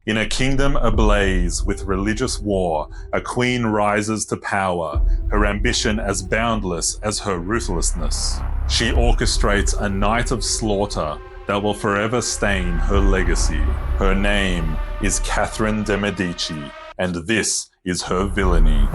In a kingdom ablaze with religious war, a queen rises to power, her ambition as boundless as her ruthlessness. She orchestrates a night of slaughter that will forever stain her legacy. Her name is Catherine de Medici, and this is her villainy.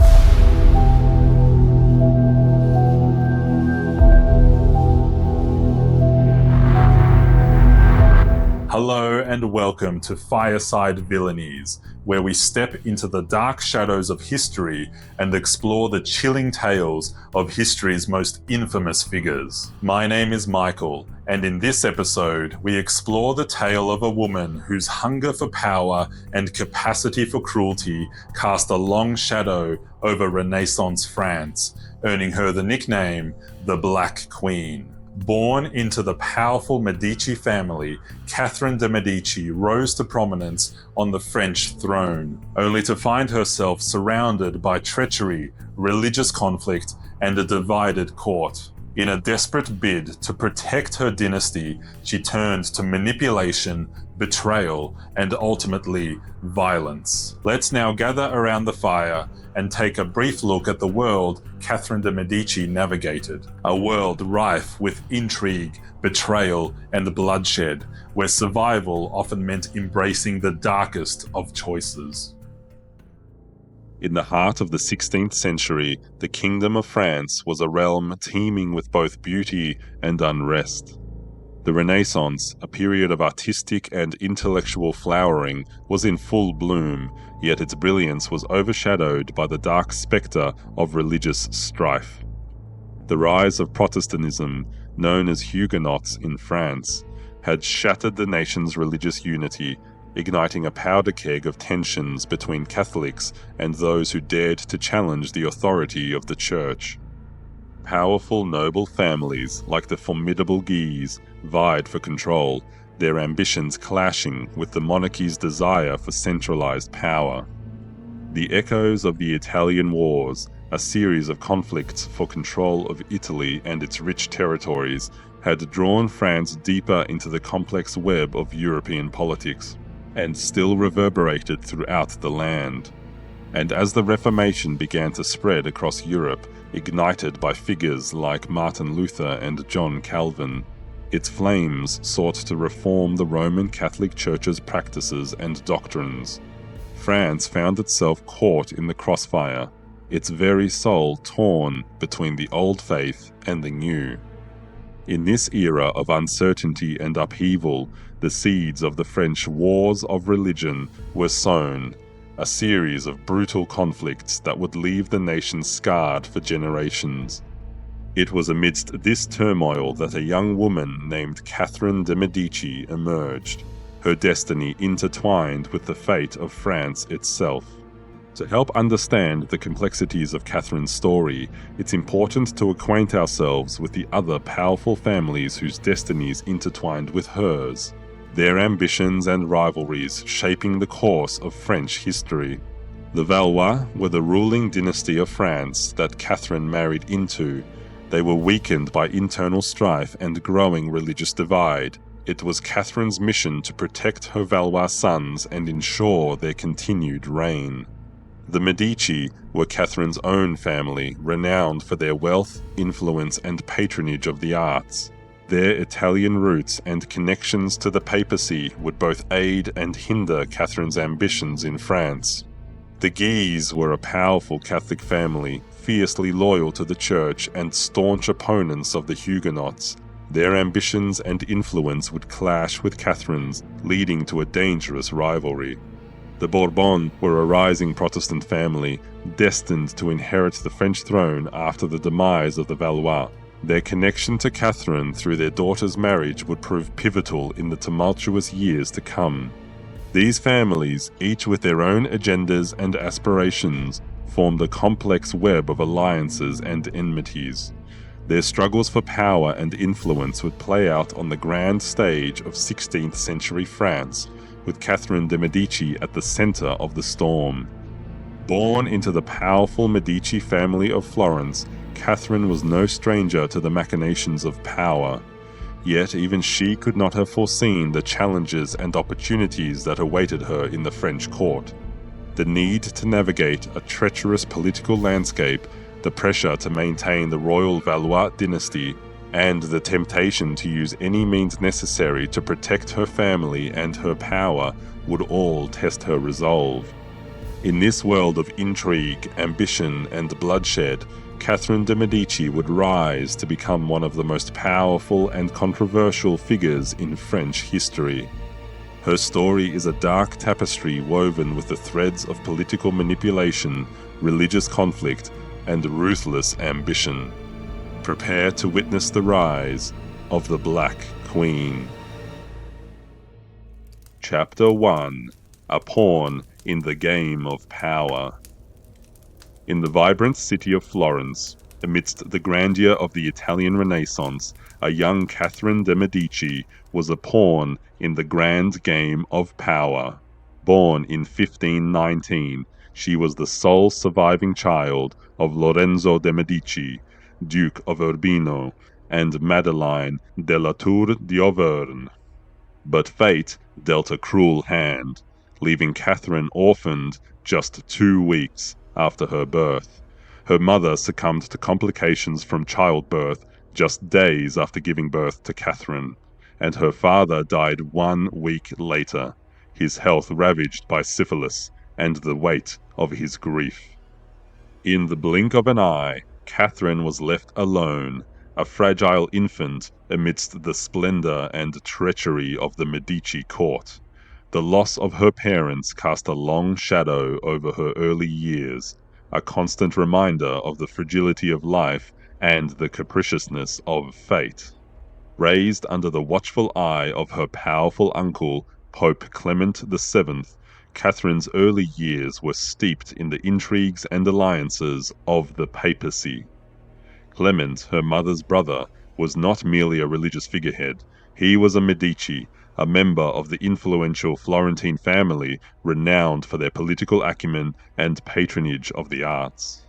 Hello and welcome to Fireside Villainies, where we step into the dark shadows of history and explore the chilling tales of history's most infamous figures. My name is Michael, and in this episode, we explore the tale of a woman whose hunger for power and capacity for cruelty cast a long shadow over Renaissance France, earning her the nickname the Black Queen. Born into the powerful Medici family, Catherine de Medici rose to prominence on the French throne, only to find herself surrounded by treachery, religious conflict, and a divided court. In a desperate bid to protect her dynasty, she turned to manipulation, betrayal, and ultimately violence. Let's now gather around the fire and take a brief look at the world Catherine de Medici navigated. A world rife with intrigue, betrayal, and bloodshed, where survival often meant embracing the darkest of choices. In the heart of the 16th century, the Kingdom of France was a realm teeming with both beauty and unrest. The Renaissance, a period of artistic and intellectual flowering, was in full bloom, yet its brilliance was overshadowed by the dark spectre of religious strife. The rise of Protestantism, known as Huguenots in France, had shattered the nation's religious unity, igniting a powder keg of tensions between Catholics and those who dared to challenge the authority of the Church. Powerful noble families like the formidable Guises vied for control, their ambitions clashing with the monarchy's desire for centralized power. The echoes of the Italian Wars, a series of conflicts for control of Italy and its rich territories, had drawn France deeper into the complex web of European politics, and still reverberated throughout the land. And as the Reformation began to spread across Europe, ignited by figures like Martin Luther and John Calvin, its flames sought to reform the Roman Catholic Church's practices and doctrines. France found itself caught in the crossfire, its very soul torn between the old faith and the new. In this era of uncertainty and upheaval, the seeds of the French wars of religion were sown, a series of brutal conflicts that would leave the nation scarred for generations. It was amidst this turmoil that a young woman named Catherine de Medici emerged, her destiny intertwined with the fate of France itself. To help understand the complexities of Catherine's story, it's important to acquaint ourselves with the other powerful families whose destinies intertwined with hers, their ambitions and rivalries shaping the course of French history. The Valois were the ruling dynasty of France that Catherine married into. They were weakened by internal strife and growing religious divide. It was Catherine's mission to protect her Valois sons and ensure their continued reign. The Medici were Catherine's own family, renowned for their wealth, influence, and patronage of the arts. Their Italian roots and connections to the papacy would both aid and hinder Catherine's ambitions in France. The Guises were a powerful Catholic family, fiercely loyal to the Church and staunch opponents of the Huguenots. Their ambitions and influence would clash with Catherine's, leading to a dangerous rivalry. The Bourbons were a rising Protestant family, destined to inherit the French throne after the demise of the Valois. Their connection to Catherine through their daughter's marriage would prove pivotal in the tumultuous years to come. These families, each with their own agendas and aspirations, formed a complex web of alliances and enmities. Their struggles for power and influence would play out on the grand stage of 16th century France, with Catherine de Medici at the center of the storm. Born into the powerful Medici family of Florence, Catherine was no stranger to the machinations of power. Yet even she could not have foreseen the challenges and opportunities that awaited her in the French court. The need to navigate a treacherous political landscape, the pressure to maintain the royal Valois dynasty, and the temptation to use any means necessary to protect her family and her power would all test her resolve. In this world of intrigue, ambition, and bloodshed, Catherine de Medici would rise to become one of the most powerful and controversial figures in French history. Her story is a dark tapestry woven with the threads of political manipulation, religious conflict, and ruthless ambition. Prepare to witness the rise of the Black Queen. Chapter 1: A Pawn in the Game of Power. In the vibrant city of Florence, amidst the grandeur of the Italian Renaissance, a young Catherine de Medici was a pawn in the grand game of power. Born in 1519, she was the sole surviving child of Lorenzo de Medici, Duke of Urbino, and Madeleine de la Tour d'Auvergne. But fate dealt a cruel hand, leaving Catherine orphaned just 2 weeks after her birth. Her mother succumbed to complications from childbirth just days after giving birth to Catherine, and her father died 1 week later, his health ravaged by syphilis and the weight of his grief. In the blink of an eye, Catherine was left alone, a fragile infant amidst the splendor and treachery of the Medici court. The loss of her parents cast a long shadow over her early years, a constant reminder of the fragility of life and the capriciousness of fate. Raised under the watchful eye of her powerful uncle, Pope Clement VII, Catherine's early years were steeped in the intrigues and alliances of the papacy. Clement, her mother's brother, was not merely a religious figurehead. He was a Medici, a member of the influential Florentine family renowned for their political acumen and patronage of the arts.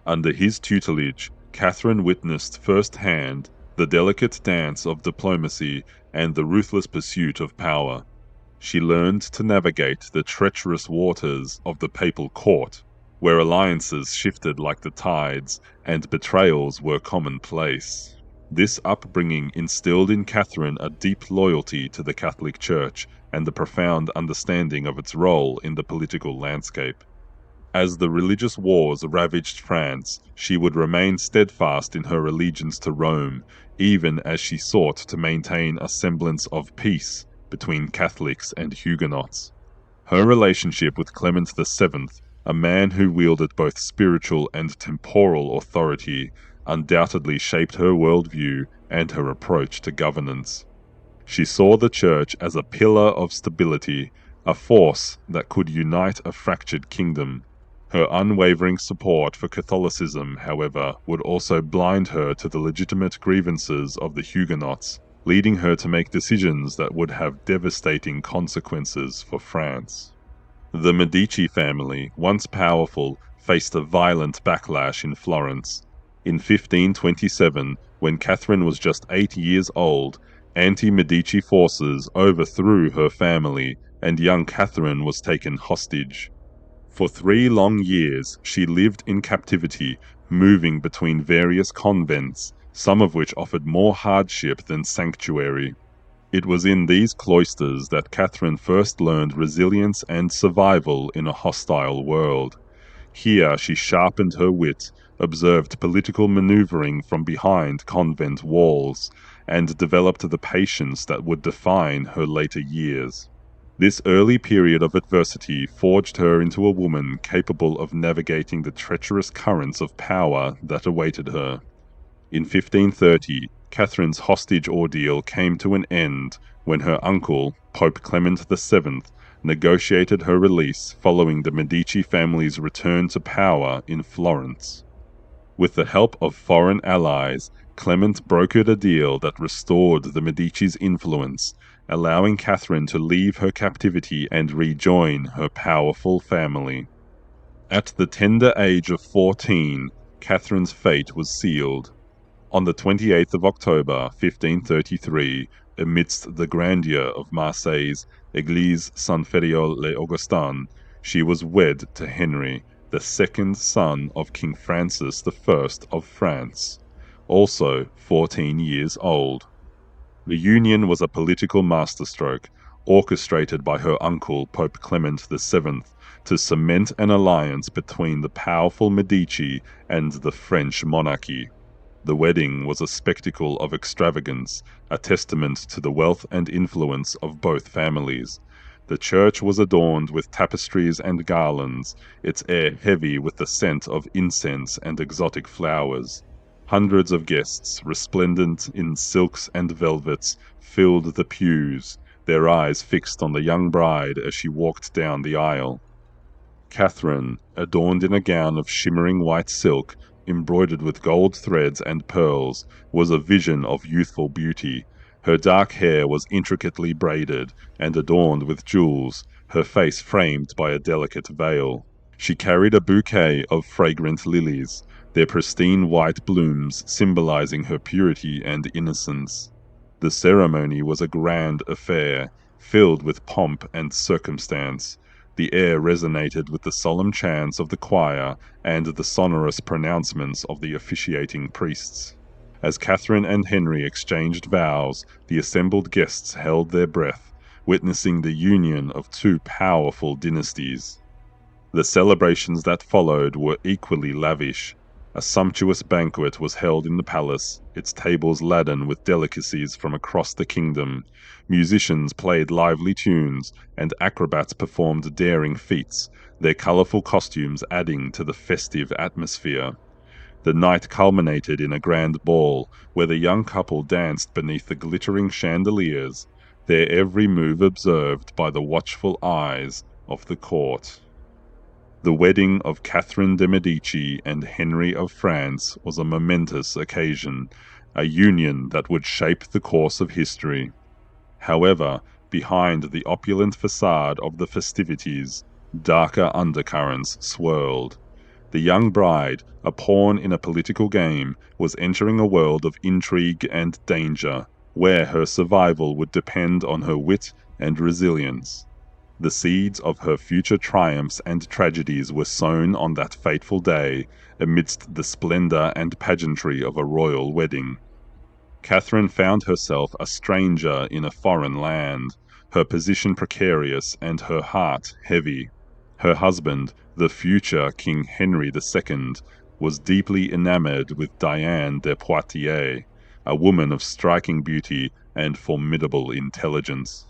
Under his tutelage, Catherine witnessed firsthand the delicate dance of diplomacy and the ruthless pursuit of power. She learned to navigate the treacherous waters of the papal court, where alliances shifted like the tides and betrayals were commonplace. This upbringing instilled in Catherine a deep loyalty to the Catholic Church and a profound understanding of its role in the political landscape. As the religious wars ravaged France, she would remain steadfast in her allegiance to Rome, even as she sought to maintain a semblance of peace between Catholics and Huguenots. Her relationship with Clement VII, a man who wielded both spiritual and temporal authority, undoubtedly shaped her worldview and her approach to governance. She saw the Church as a pillar of stability, a force that could unite a fractured kingdom. Her unwavering support for Catholicism, however, would also blind her to the legitimate grievances of the Huguenots, leading her to make decisions that would have devastating consequences for France. The Medici family, once powerful, faced a violent backlash in Florence. In 1527, when Catherine was just 8 years old, anti-Medici forces overthrew her family, and young Catherine was taken hostage. For 3 long years, she lived in captivity, moving between various convents, some of which offered more hardship than sanctuary. It was in these cloisters that Catherine first learned resilience and survival in a hostile world. Here she sharpened her wit, observed political maneuvering from behind convent walls, and developed the patience that would define her later years. This early period of adversity forged her into a woman capable of navigating the treacherous currents of power that awaited her. In 1530, Catherine's hostage ordeal came to an end when her uncle, Pope Clement VII, negotiated her release following the Medici family's return to power in Florence. With the help of foreign allies, Clement brokered a deal that restored the Medici's influence, allowing Catherine to leave her captivity and rejoin her powerful family. At the tender age of 14, Catherine's fate was sealed. On the 28th of October, 1533, amidst the grandeur of Marseille's Église Saint-Fériol-les-Augustins, she was wed to Henry, the second son of King Francis I of France, also 14 years old. The union was a political masterstroke, orchestrated by her uncle Pope Clement VII, to cement an alliance between the powerful Medici and the French monarchy. The wedding was a spectacle of extravagance, a testament to the wealth and influence of both families. The church was adorned with tapestries and garlands, its air heavy with the scent of incense and exotic flowers. Hundreds of guests, resplendent in silks and velvets, filled the pews, their eyes fixed on the young bride as she walked down the aisle. Catherine, adorned in a gown of shimmering white silk, embroidered with gold threads and pearls, was a vision of youthful beauty. Her dark hair was intricately braided and adorned with jewels, her face framed by a delicate veil. She carried a bouquet of fragrant lilies, their pristine white blooms symbolizing her purity and innocence. The ceremony was a grand affair, filled with pomp and circumstance. The air resonated with the solemn chants of the choir and the sonorous pronouncements of the officiating priests. As Catherine and Henry exchanged vows, the assembled guests held their breath, witnessing the union of two powerful dynasties. The celebrations that followed were equally lavish. A sumptuous banquet was held in the palace, its tables laden with delicacies from across the kingdom. Musicians played lively tunes, and acrobats performed daring feats, their colorful costumes adding to the festive atmosphere. The night culminated in a grand ball, where the young couple danced beneath the glittering chandeliers, their every move observed by the watchful eyes of the court. The wedding of Catherine de Medici and Henry of France was a momentous occasion, a union that would shape the course of history. However, behind the opulent facade of the festivities, darker undercurrents swirled. The young bride, a pawn in a political game, was entering a world of intrigue and danger, where her survival would depend on her wit and resilience. The seeds of her future triumphs and tragedies were sown on that fateful day, amidst the splendor and pageantry of a royal wedding. Catherine found herself a stranger in a foreign land, her position precarious and her heart heavy. Her husband, the future King Henry II, was deeply enamored with Diane de Poitiers, a woman of striking beauty and formidable intelligence.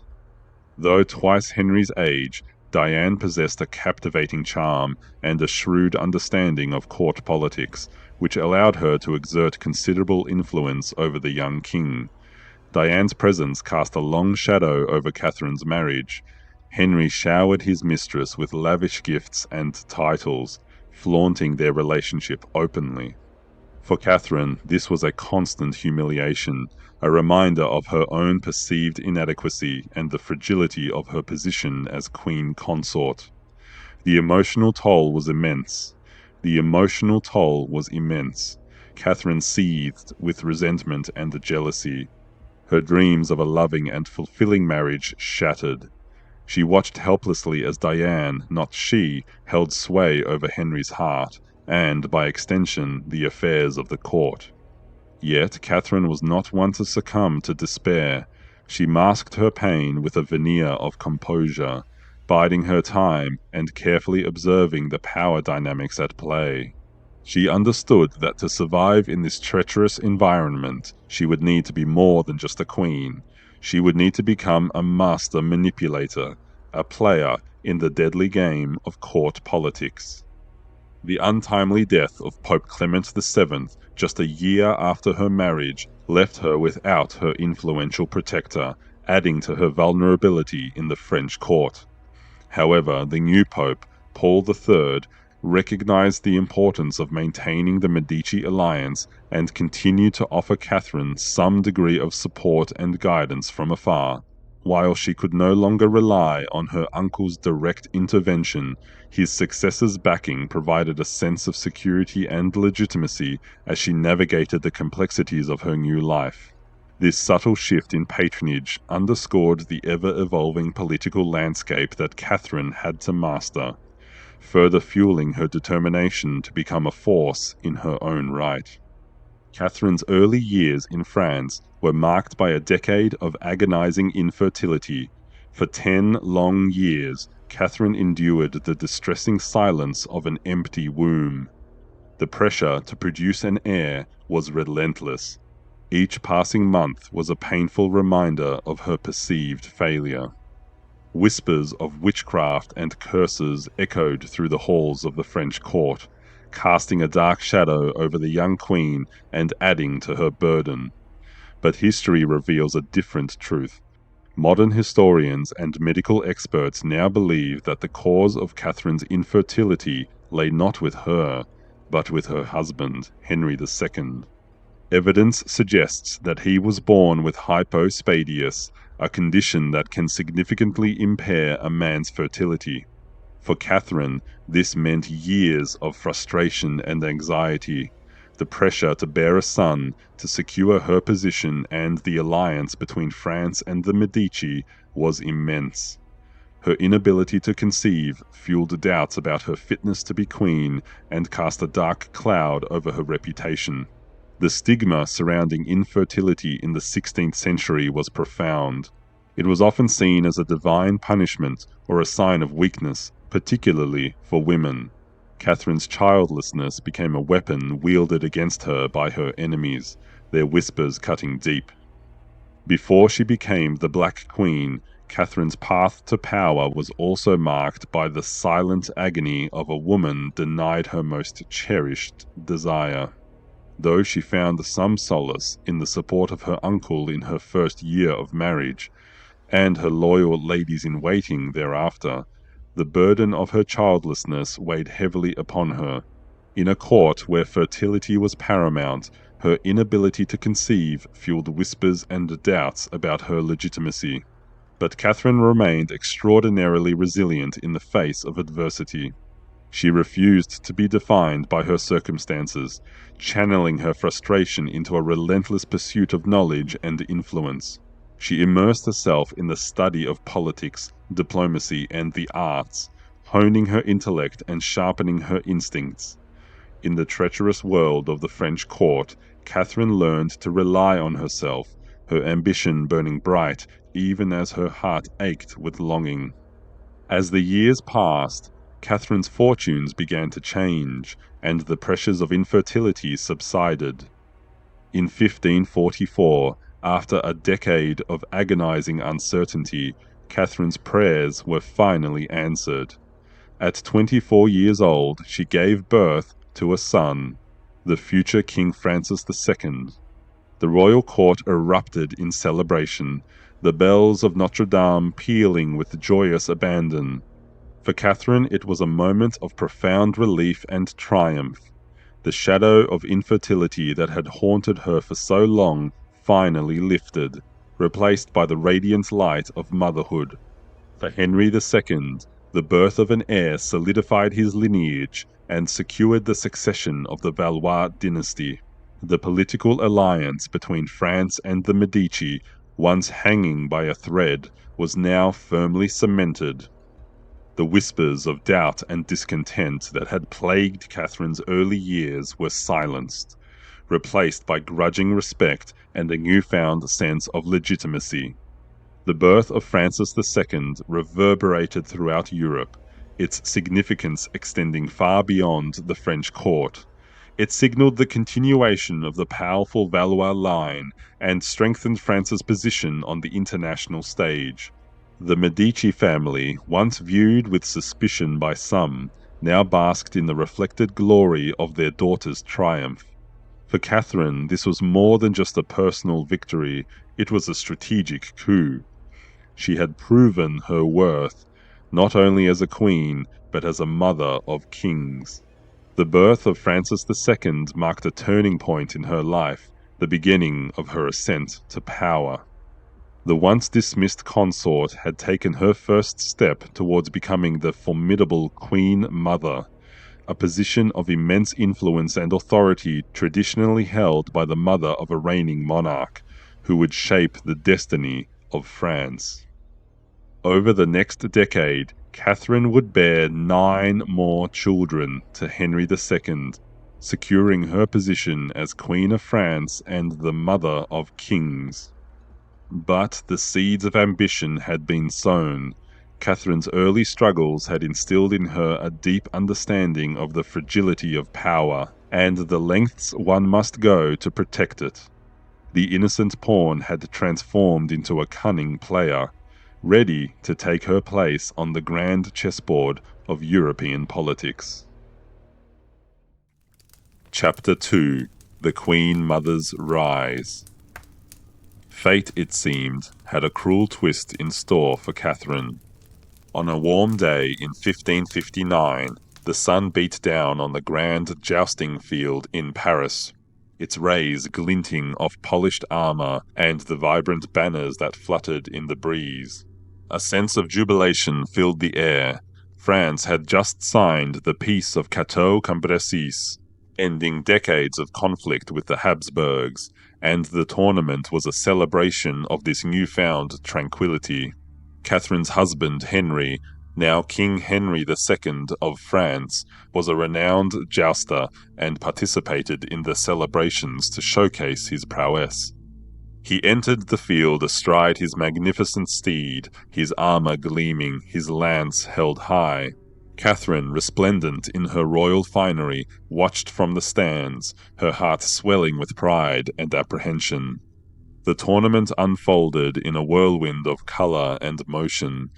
Though twice Henry's age, Diane possessed a captivating charm and a shrewd understanding of court politics, which allowed her to exert considerable influence over the young king. Diane's presence cast a long shadow over Catherine's marriage. Henry showered his mistress with lavish gifts and titles, flaunting their relationship openly. For Catherine, this was a constant humiliation, a reminder of her own perceived inadequacy and the fragility of her position as queen consort. The emotional toll was immense. Catherine seethed with resentment and jealousy. Her dreams of a loving and fulfilling marriage shattered. She watched helplessly as Diane, not she, held sway over Henry's heart, and, by extension, the affairs of the court. Yet Catherine was not one to succumb to despair. She masked her pain with a veneer of composure, biding her time and carefully observing the power dynamics at play. She understood that to survive in this treacherous environment, she would need to be more than just a queen. She would need to become a master manipulator, a player in the deadly game of court politics. The untimely death of Pope Clement VII, just a year after her marriage, left her without her influential protector, adding to her vulnerability in the French court. However, the new Pope, Paul III, recognized the importance of maintaining the Medici alliance and continued to offer Catherine some degree of support and guidance from afar. While she could no longer rely on her uncle's direct intervention, his successor's backing provided a sense of security and legitimacy as she navigated the complexities of her new life. This subtle shift in patronage underscored the ever-evolving political landscape that Catherine had to master, further fueling her determination to become a force in her own right. Catherine's early years in France were marked by a decade of agonizing infertility. For 10 long years, Catherine endured the distressing silence of an empty womb. The pressure to produce an heir was relentless. Each passing month was a painful reminder of her perceived failure. Whispers of witchcraft and curses echoed through the halls of the French court, casting a dark shadow over the young queen and adding to her burden. But history reveals a different truth. Modern historians and medical experts now believe that the cause of Catherine's infertility lay not with her, but with her husband, Henry II. Evidence suggests that he was born with hypospadias, a condition that can significantly impair a man's fertility. For Catherine, this meant years of frustration and anxiety. The pressure to bear a son, to secure her position and the alliance between France and the Medici was immense. Her inability to conceive fueled doubts about her fitness to be queen and cast a dark cloud over her reputation. The stigma surrounding infertility in the 16th century was profound. It was often seen as a divine punishment or a sign of weakness, particularly for women. Catherine's childlessness became a weapon wielded against her by her enemies, their whispers cutting deep. Before she became the Black Queen, Catherine's path to power was also marked by the silent agony of a woman denied her most cherished desire. Though she found some solace in the support of her uncle in her first year of marriage, and her loyal ladies-in-waiting thereafter, the burden of her childlessness weighed heavily upon her. In a court where fertility was paramount, her inability to conceive fueled whispers and doubts about her legitimacy. But Catherine remained extraordinarily resilient in the face of adversity. She refused to be defined by her circumstances, channeling her frustration into a relentless pursuit of knowledge and influence. She immersed herself in the study of politics, diplomacy, and the arts, honing her intellect and sharpening her instincts. In the treacherous world of the French court, Catherine learned to rely on herself, her ambition burning bright even as her heart ached with longing. As the years passed, Catherine's fortunes began to change, and the pressures of infertility subsided. In 1544, after a decade of agonizing uncertainty, Catherine's prayers were finally answered. At 24 years old, she gave birth to a son, the future King Francis II. The royal court erupted in celebration, the bells of Notre Dame pealing with joyous abandon. For Catherine, it was a moment of profound relief and triumph. The shadow of infertility that had haunted her for so long finally lifted, replaced by the radiant light of motherhood. For Henry II, the birth of an heir solidified his lineage and secured the succession of the Valois dynasty. The political alliance between France and the Medici, once hanging by a thread, was now firmly cemented. The whispers of doubt and discontent that had plagued Catherine's early years were silenced, replaced by grudging respect and a newfound sense of legitimacy. The birth of Francis II reverberated throughout Europe, its significance extending far beyond the French court. It signaled the continuation of the powerful Valois line and strengthened France's position on the international stage. The Medici family, once viewed with suspicion by some, now basked in the reflected glory of their daughter's triumph. For Catherine, this was more than just a personal victory, it was a strategic coup. She had proven her worth, not only as a queen, but as a mother of kings. The birth of Francis II marked a turning point in her life, the beginning of her ascent to power. The once dismissed consort had taken her first step towards becoming the formidable Queen Mother, a position of immense influence and authority traditionally held by the mother of a reigning monarch, who would shape the destiny of France. Over the next decade, Catherine would bear 9 more children to Henry II, securing her position as Queen of France and the Mother of Kings. But the seeds of ambition had been sown. Catherine's early struggles had instilled in her a deep understanding of the fragility of power, and the lengths one must go to protect it. The innocent pawn had transformed into a cunning player, ready to take her place on the grand chessboard of European politics. Chapter 2: The Queen Mother's Rise. Fate, it seemed, had a cruel twist in store for Catherine. On a warm day in 1559, the sun beat down on the grand jousting field in Paris, its rays glinting off polished armor and the vibrant banners that fluttered in the breeze. A sense of jubilation filled the air. France had just signed the Peace of Cateau-Cambrésis, ending decades of conflict with the Habsburgs, and the tournament was a celebration of this newfound tranquility. Catherine's husband, Henry, now King Henry II of France, was a renowned jouster and participated in the celebrations to showcase his prowess. He entered the field astride his magnificent steed, his armor gleaming, his lance held high. Catherine, resplendent in her royal finery, watched from the stands, her heart swelling with pride and apprehension. The tournament unfolded in a whirlwind of color and motion.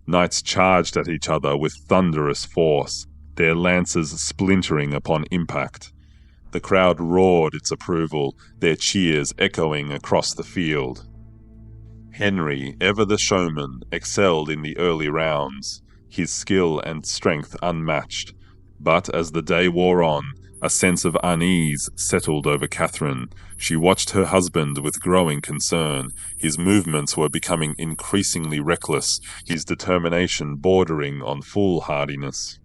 Knights charged at each other with thunderous force, their lances splintering upon impact. The crowd roared its approval, their cheers echoing across the field. Henry, ever the showman, excelled in the early rounds, his skill and strength unmatched. But as the day wore on, a sense of unease settled over Catherine. She watched her husband with growing concern. His movements were becoming increasingly reckless, his determination bordering on foolhardiness.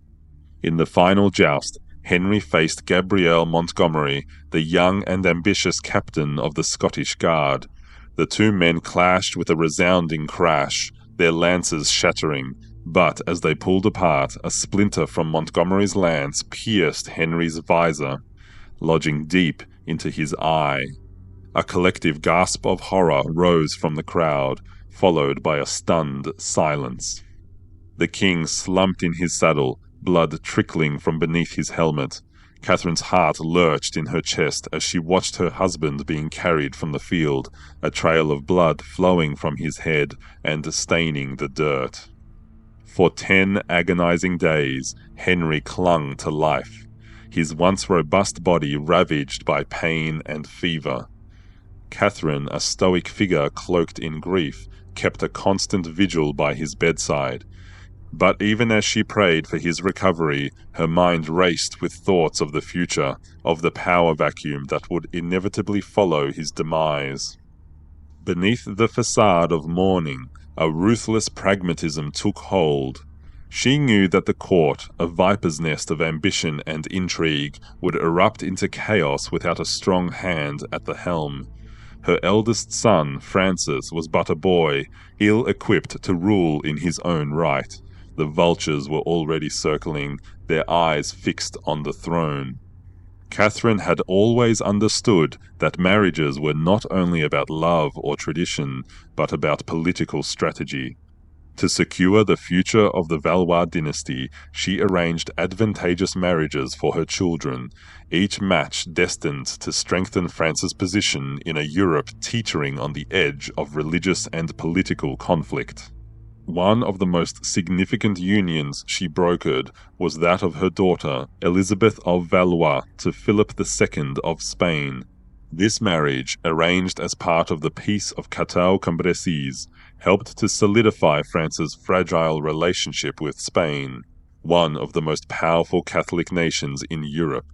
In the final joust, Henry faced Gabriel Montgomery, the young and ambitious captain of the Scottish Guard. The two men clashed with a resounding crash, their lances shattering. But as they pulled apart, a splinter from Montgomery's lance pierced Henry's visor, lodging deep into his eye. A collective gasp of horror rose from the crowd, followed by a stunned silence. The king slumped in his saddle, blood trickling from beneath his helmet. Catherine's heart lurched in her chest as she watched her husband being carried from the field, a trail of blood flowing from his head and staining the dirt. For 10 agonizing days, Henry clung to life, his once robust body ravaged by pain and fever. Catherine, a stoic figure cloaked in grief, kept a constant vigil by his bedside. But even as she prayed for his recovery, her mind raced with thoughts of the future, of the power vacuum that would inevitably follow his demise. Beneath the facade of mourning, a ruthless pragmatism took hold. She knew that the court, a viper's nest of ambition and intrigue, would erupt into chaos without a strong hand at the helm. Her eldest son, Francis, was but a boy, ill-equipped to rule in his own right. The vultures were already circling, their eyes fixed on the throne. Catherine had always understood that marriages were not only about love or tradition, but about political strategy. To secure the future of the Valois dynasty, she arranged advantageous marriages for her children, each match destined to strengthen France's position in a Europe teetering on the edge of religious and political conflict. One of the most significant unions she brokered was that of her daughter, Elizabeth of Valois, to Philip II of Spain. This marriage, arranged as part of the Peace of Cateau-Cambrésis, helped to solidify France's fragile relationship with Spain, one of the most powerful Catholic nations in Europe.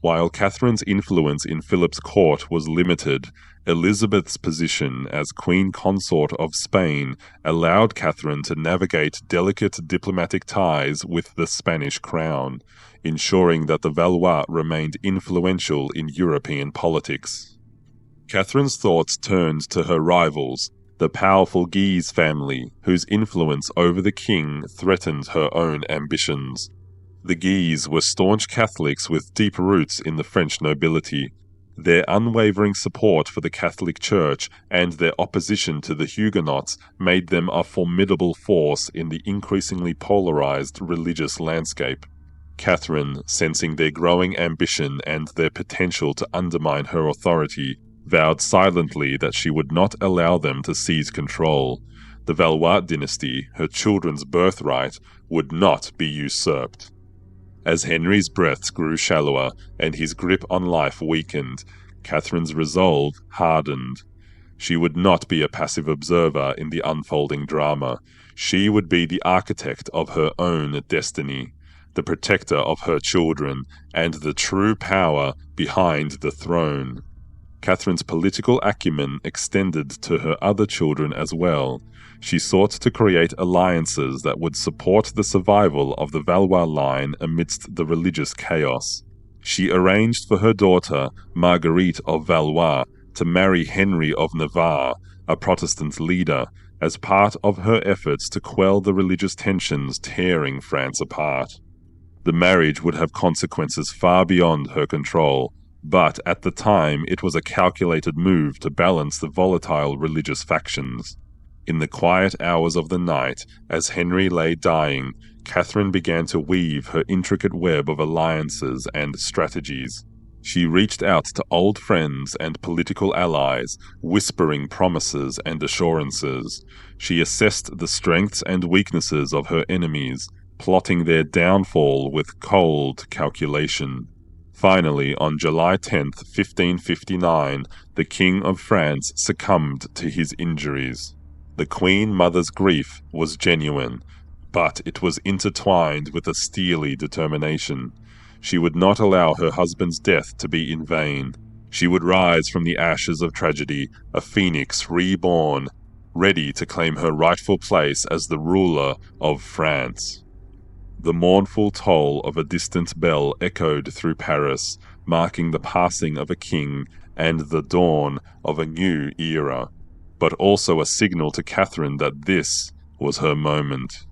While Catherine's influence in Philip's court was limited, Elizabeth's position as Queen Consort of Spain allowed Catherine to navigate delicate diplomatic ties with the Spanish crown, ensuring that the Valois remained influential in European politics. Catherine's thoughts turned to her rivals, the powerful Guise family, whose influence over the king threatened her own ambitions. The Guises were staunch Catholics with deep roots in the French nobility. Their unwavering support for the Catholic Church and their opposition to the Huguenots made them a formidable force in the increasingly polarized religious landscape. Catherine, sensing their growing ambition and their potential to undermine her authority, vowed silently that she would not allow them to seize control. The Valois dynasty, her children's birthright, would not be usurped. As Henry's breaths grew shallower and his grip on life weakened, Catherine's resolve hardened. She would not be a passive observer in the unfolding drama. She would be the architect of her own destiny, the protector of her children, and the true power behind the throne. Catherine's political acumen extended to her other children as well. She sought to create alliances that would support the survival of the Valois line amidst the religious chaos. She arranged for her daughter, Marguerite of Valois, to marry Henry of Navarre, a Protestant leader, as part of her efforts to quell the religious tensions tearing France apart. The marriage would have consequences far beyond her control, but at the time it was a calculated move to balance the volatile religious factions. In the quiet hours of the night, as Henry lay dying, Catherine began to weave her intricate web of alliances and strategies. She reached out to old friends and political allies, whispering promises and assurances. She assessed the strengths and weaknesses of her enemies, plotting their downfall with cold calculation. Finally, on July 10, 1559, the King of France succumbed to his injuries. The Queen Mother's grief was genuine, but it was intertwined with a steely determination. She would not allow her husband's death to be in vain. She would rise from the ashes of tragedy, a phoenix reborn, ready to claim her rightful place as the ruler of France. The mournful toll of a distant bell echoed through Paris, marking the passing of a king and the dawn of a new era, but also a signal to Catherine that this was her moment.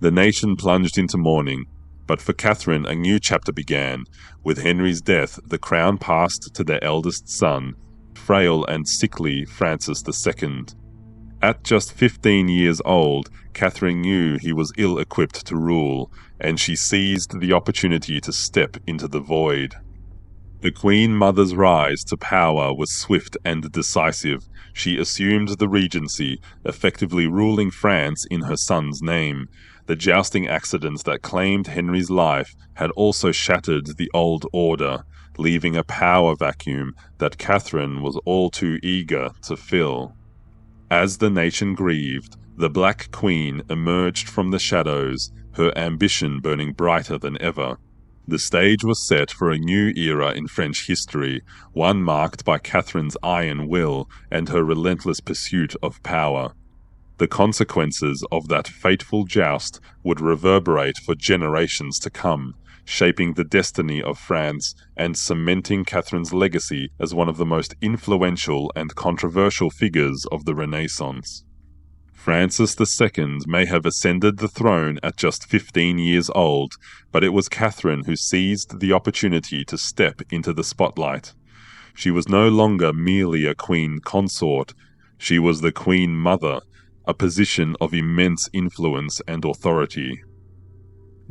The nation plunged into mourning, but for Catherine a new chapter began. With Henry's death, the crown passed to their eldest son, frail and sickly Francis II. At just 15 years old, Catherine knew he was ill-equipped to rule, and she seized the opportunity to step into the void. The Queen Mother's rise to power was swift and decisive. She assumed the regency, effectively ruling France in her son's name. The jousting accident that claimed Henry's life had also shattered the old order, leaving a power vacuum that Catherine was all too eager to fill. As the nation grieved, the Black Queen emerged from the shadows, her ambition burning brighter than ever. The stage was set for a new era in French history, one marked by Catherine's iron will and her relentless pursuit of power. The consequences of that fateful joust would reverberate for generations to come, shaping the destiny of France and cementing Catherine's legacy as one of the most influential and controversial figures of the Renaissance. Francis II may have ascended the throne at just 15 years old, but it was Catherine who seized the opportunity to step into the spotlight. She was no longer merely a queen consort, she was the Queen Mother, a position of immense influence and authority.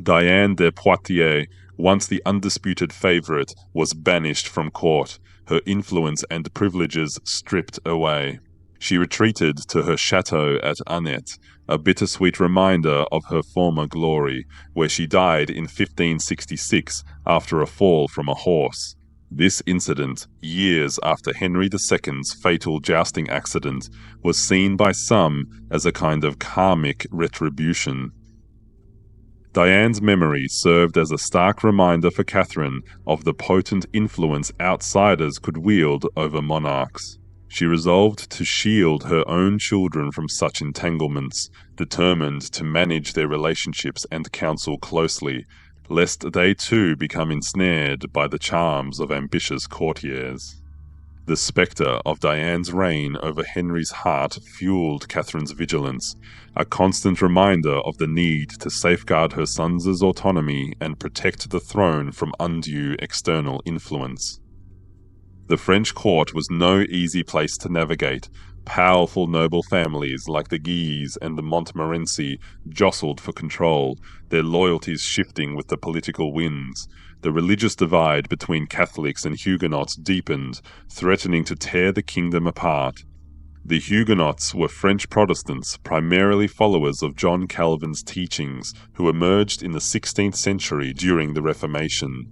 Diane de Poitiers, once the undisputed favorite, was banished from court, her influence and privileges stripped away. She retreated to her chateau at Annette, a bittersweet reminder of her former glory, where she died in 1566 after a fall from a horse. This incident, years after Henry II's fatal jousting accident, was seen by some as a kind of karmic retribution. Diane's memory served as a stark reminder for Catherine of the potent influence outsiders could wield over monarchs. She resolved to shield her own children from such entanglements, determined to manage their relationships and counsel closely, lest they too become ensnared by the charms of ambitious courtiers. The spectre of Diane's reign over Henry's heart fueled Catherine's vigilance, a constant reminder of the need to safeguard her sons' autonomy and protect the throne from undue external influence. The French court was no easy place to navigate. Powerful noble families like the Guises and the Montmorency jostled for control, their loyalties shifting with the political winds. The religious divide between Catholics and Huguenots deepened, threatening to tear the kingdom apart. The Huguenots were French Protestants, primarily followers of John Calvin's teachings, who emerged in the 16th century during the Reformation.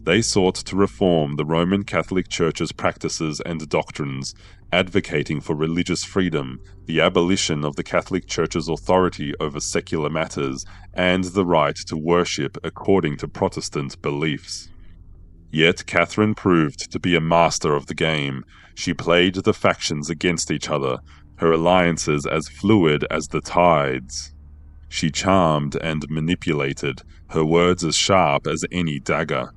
They sought to reform the Roman Catholic Church's practices and doctrines, advocating for religious freedom, the abolition of the Catholic Church's authority over secular matters, and the right to worship according to Protestant beliefs. Yet Catherine proved to be a master of the game. She played the factions against each other, her alliances as fluid as the tides. She charmed and manipulated, her words as sharp as any dagger.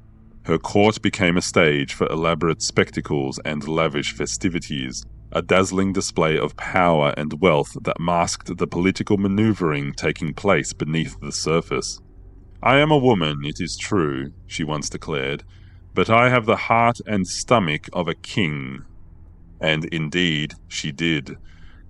Her court became a stage for elaborate spectacles and lavish festivities, a dazzling display of power and wealth that masked the political maneuvering taking place beneath the surface. "I am a woman, it is true," she once declared, "but I have the heart and stomach of a king." And indeed, she did.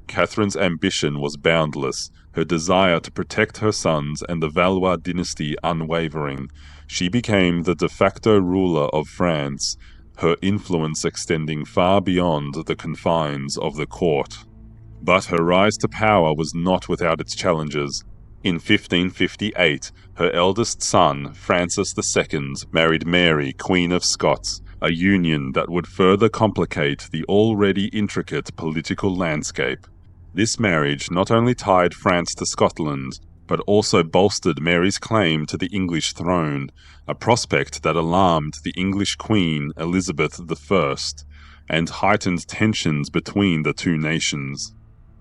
Catherine's ambition was boundless, her desire to protect her sons and the Valois dynasty unwavering. She became the de facto ruler of France, her influence extending far beyond the confines of the court. But her rise to power was not without its challenges. In 1558, her eldest son, Francis II, married Mary, Queen of Scots, a union that would further complicate the already intricate political landscape. This marriage not only tied France to Scotland, but also bolstered Mary's claim to the English throne, a prospect that alarmed the English Queen Elizabeth I, and heightened tensions between the two nations.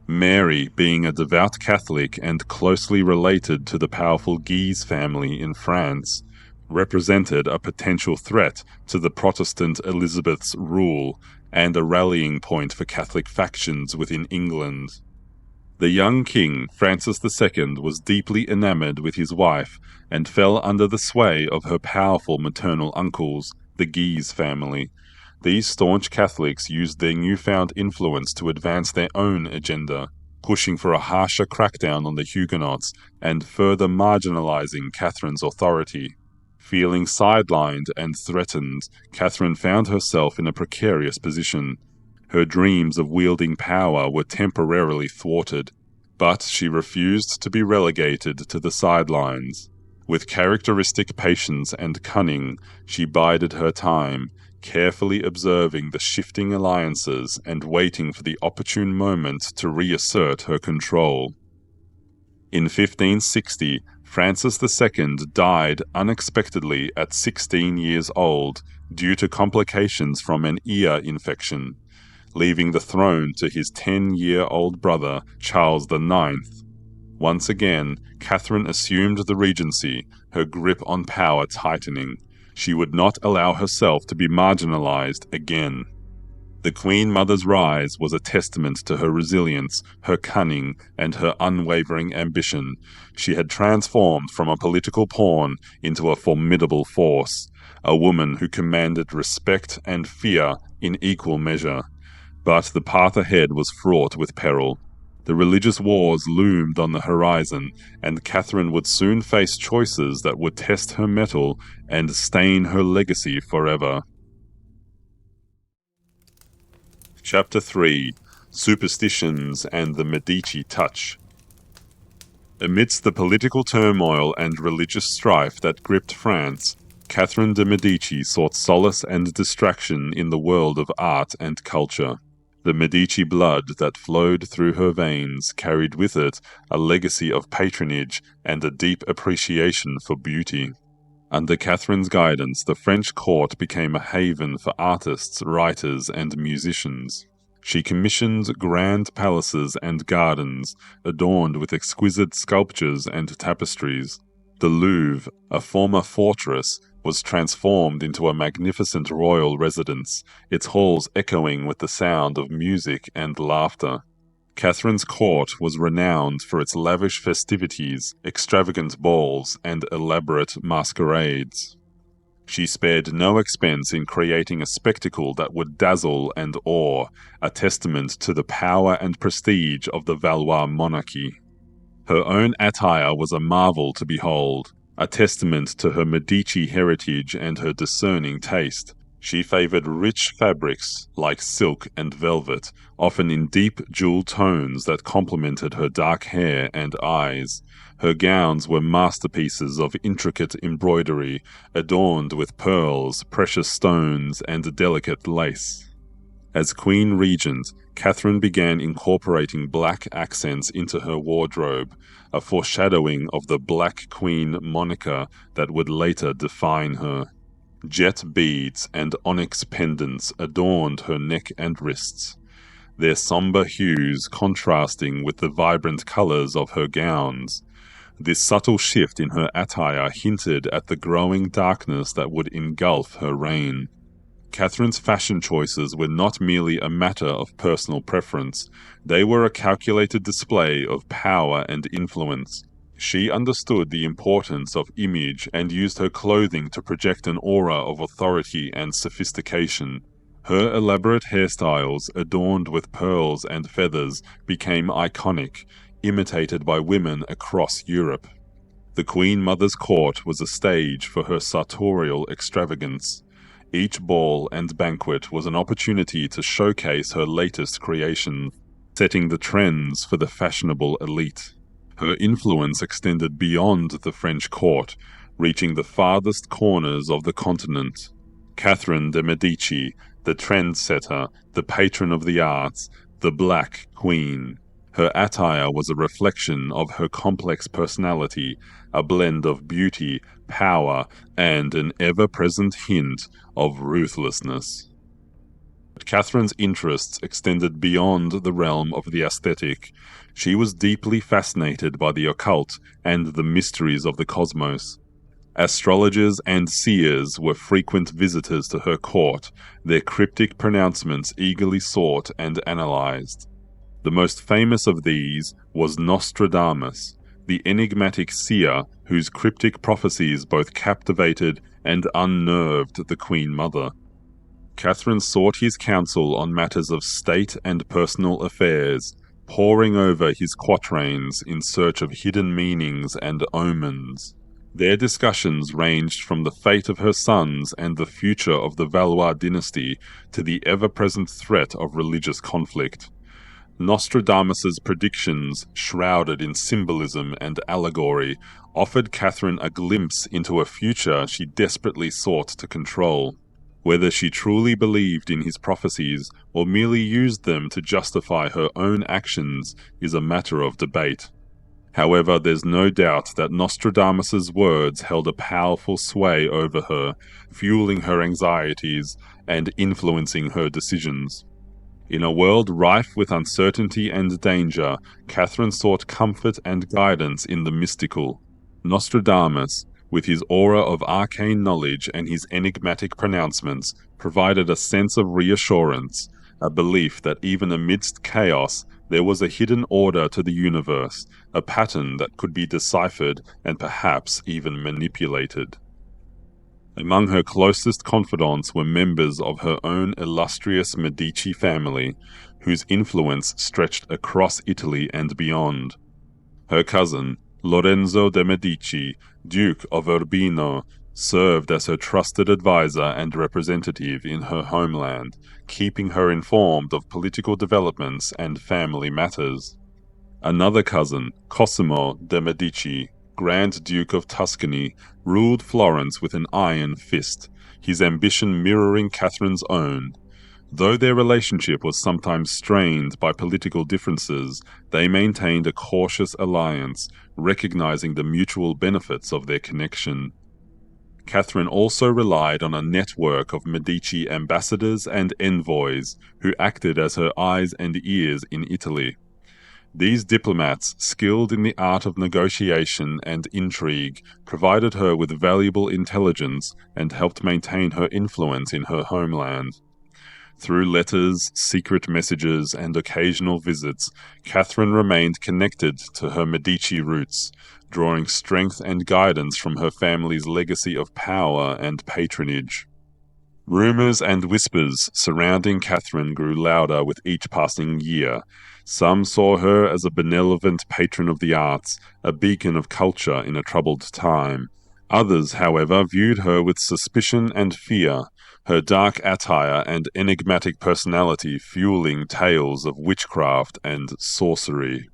Mary, being a devout Catholic and closely related to the powerful Guise family in France, represented a potential threat to the Protestant Elizabeth's rule and a rallying point for Catholic factions within England. The young king, Francis II, was deeply enamored with his wife and fell under the sway of her powerful maternal uncles, the Guise family. These staunch Catholics used their newfound influence to advance their own agenda, pushing for a harsher crackdown on the Huguenots and further marginalizing Catherine's authority. Feeling sidelined and threatened, Catherine found herself in a precarious position. Her dreams of wielding power were temporarily thwarted, but she refused to be relegated to the sidelines. With characteristic patience and cunning, she bided her time, carefully observing the shifting alliances and waiting for the opportune moment to reassert her control. In 1560, Francis II died unexpectedly at 16 years old due to complications from an ear infection, leaving the throne to his 10-year-old brother, Charles IX. Once again, Catherine assumed the regency, her grip on power tightening. She would not allow herself to be marginalized again. The Queen Mother's rise was a testament to her resilience, her cunning, and her unwavering ambition. She had transformed from a political pawn into a formidable force, a woman who commanded respect and fear in equal measure. But the path ahead was fraught with peril. The religious wars loomed on the horizon, and Catherine would soon face choices that would test her mettle and stain her legacy forever. Chapter 3: Superstitions and the Medici Touch. Amidst the political turmoil and religious strife that gripped France, Catherine de Medici sought solace and distraction in the world of art and culture. The Medici blood that flowed through her veins carried with it a legacy of patronage and a deep appreciation for beauty. Under Catherine's guidance, the French court became a haven for artists, writers, and musicians. She commissioned grand palaces and gardens, adorned with exquisite sculptures and tapestries. The Louvre, a former fortress, was transformed into a magnificent royal residence, its halls echoing with the sound of music and laughter. Catherine's court was renowned for its lavish festivities, extravagant balls, and elaborate masquerades. She spared no expense in creating a spectacle that would dazzle and awe, a testament to the power and prestige of the Valois monarchy. Her own attire was a marvel to behold, a testament to her Medici heritage and her discerning taste. She favored rich fabrics like silk and velvet, often in deep jewel tones that complemented her dark hair and eyes. Her gowns were masterpieces of intricate embroidery, adorned with pearls, precious stones, and delicate lace. As Queen Regent, Catherine began incorporating black accents into her wardrobe, a foreshadowing of the Black Queen moniker that would later define her. Jet beads and onyx pendants adorned her neck and wrists, their somber hues contrasting with the vibrant colors of her gowns. This subtle shift in her attire hinted at the growing darkness that would engulf her reign. Catherine's fashion choices were not merely a matter of personal preference, they were a calculated display of power and influence. She understood the importance of image and used her clothing to project an aura of authority and sophistication. Her elaborate hairstyles, adorned with pearls and feathers, became iconic, imitated by women across Europe. The Queen Mother's court was a stage for her sartorial extravagance. Each ball and banquet was an opportunity to showcase her latest creation, setting the trends for the fashionable elite. Her influence extended beyond the French court, reaching the farthest corners of the continent. Catherine de Medici, the trendsetter, the patron of the arts, the Black Queen. Her attire was a reflection of her complex personality, a blend of beauty, power, and an ever-present hint of ruthlessness. But Catherine's interests extended beyond the realm of the aesthetic. She was deeply fascinated by the occult and the mysteries of the cosmos. Astrologers and seers were frequent visitors to her court, their cryptic pronouncements eagerly sought and analyzed. The most famous of these was Nostradamus, the enigmatic seer whose cryptic prophecies both captivated and unnerved the Queen Mother. Catherine sought his counsel on matters of state and personal affairs, poring over his quatrains in search of hidden meanings and omens. Their discussions ranged from the fate of her sons and the future of the Valois dynasty to the ever-present threat of religious conflict. Nostradamus's predictions, shrouded in symbolism and allegory, offered Catherine a glimpse into a future she desperately sought to control. Whether she truly believed in his prophecies or merely used them to justify her own actions is a matter of debate. However, there's no doubt that Nostradamus's words held a powerful sway over her, fueling her anxieties and influencing her decisions. In a world rife with uncertainty and danger, Catherine sought comfort and guidance in the mystical. Nostradamus, with his aura of arcane knowledge and his enigmatic pronouncements, provided a sense of reassurance, a belief that even amidst chaos, there was a hidden order to the universe, a pattern that could be deciphered and perhaps even manipulated. Among her closest confidants were members of her own illustrious Medici family, whose influence stretched across Italy and beyond. Her cousin, Lorenzo de' Medici, Duke of Urbino, served as her trusted advisor and representative in her homeland, keeping her informed of political developments and family matters. Another cousin, Cosimo de' Medici, Grand Duke of Tuscany, ruled Florence with an iron fist, his ambition mirroring Catherine's own. Though their relationship was sometimes strained by political differences, they maintained a cautious alliance, recognizing the mutual benefits of their connection. Catherine also relied on a network of Medici ambassadors and envoys who acted as her eyes and ears in Italy. These diplomats, skilled in the art of negotiation and intrigue, provided her with valuable intelligence and helped maintain her influence in her homeland. Through letters, secret messages, and occasional visits, Catherine remained connected to her Medici roots, drawing strength and guidance from her family's legacy of power and patronage. Rumors and whispers surrounding Catherine grew louder with each passing year. Some saw her as a benevolent patron of the arts, a beacon of culture in a troubled time. Others, however, viewed her with suspicion and fear, her dark attire and enigmatic personality fueling tales of witchcraft and sorcery.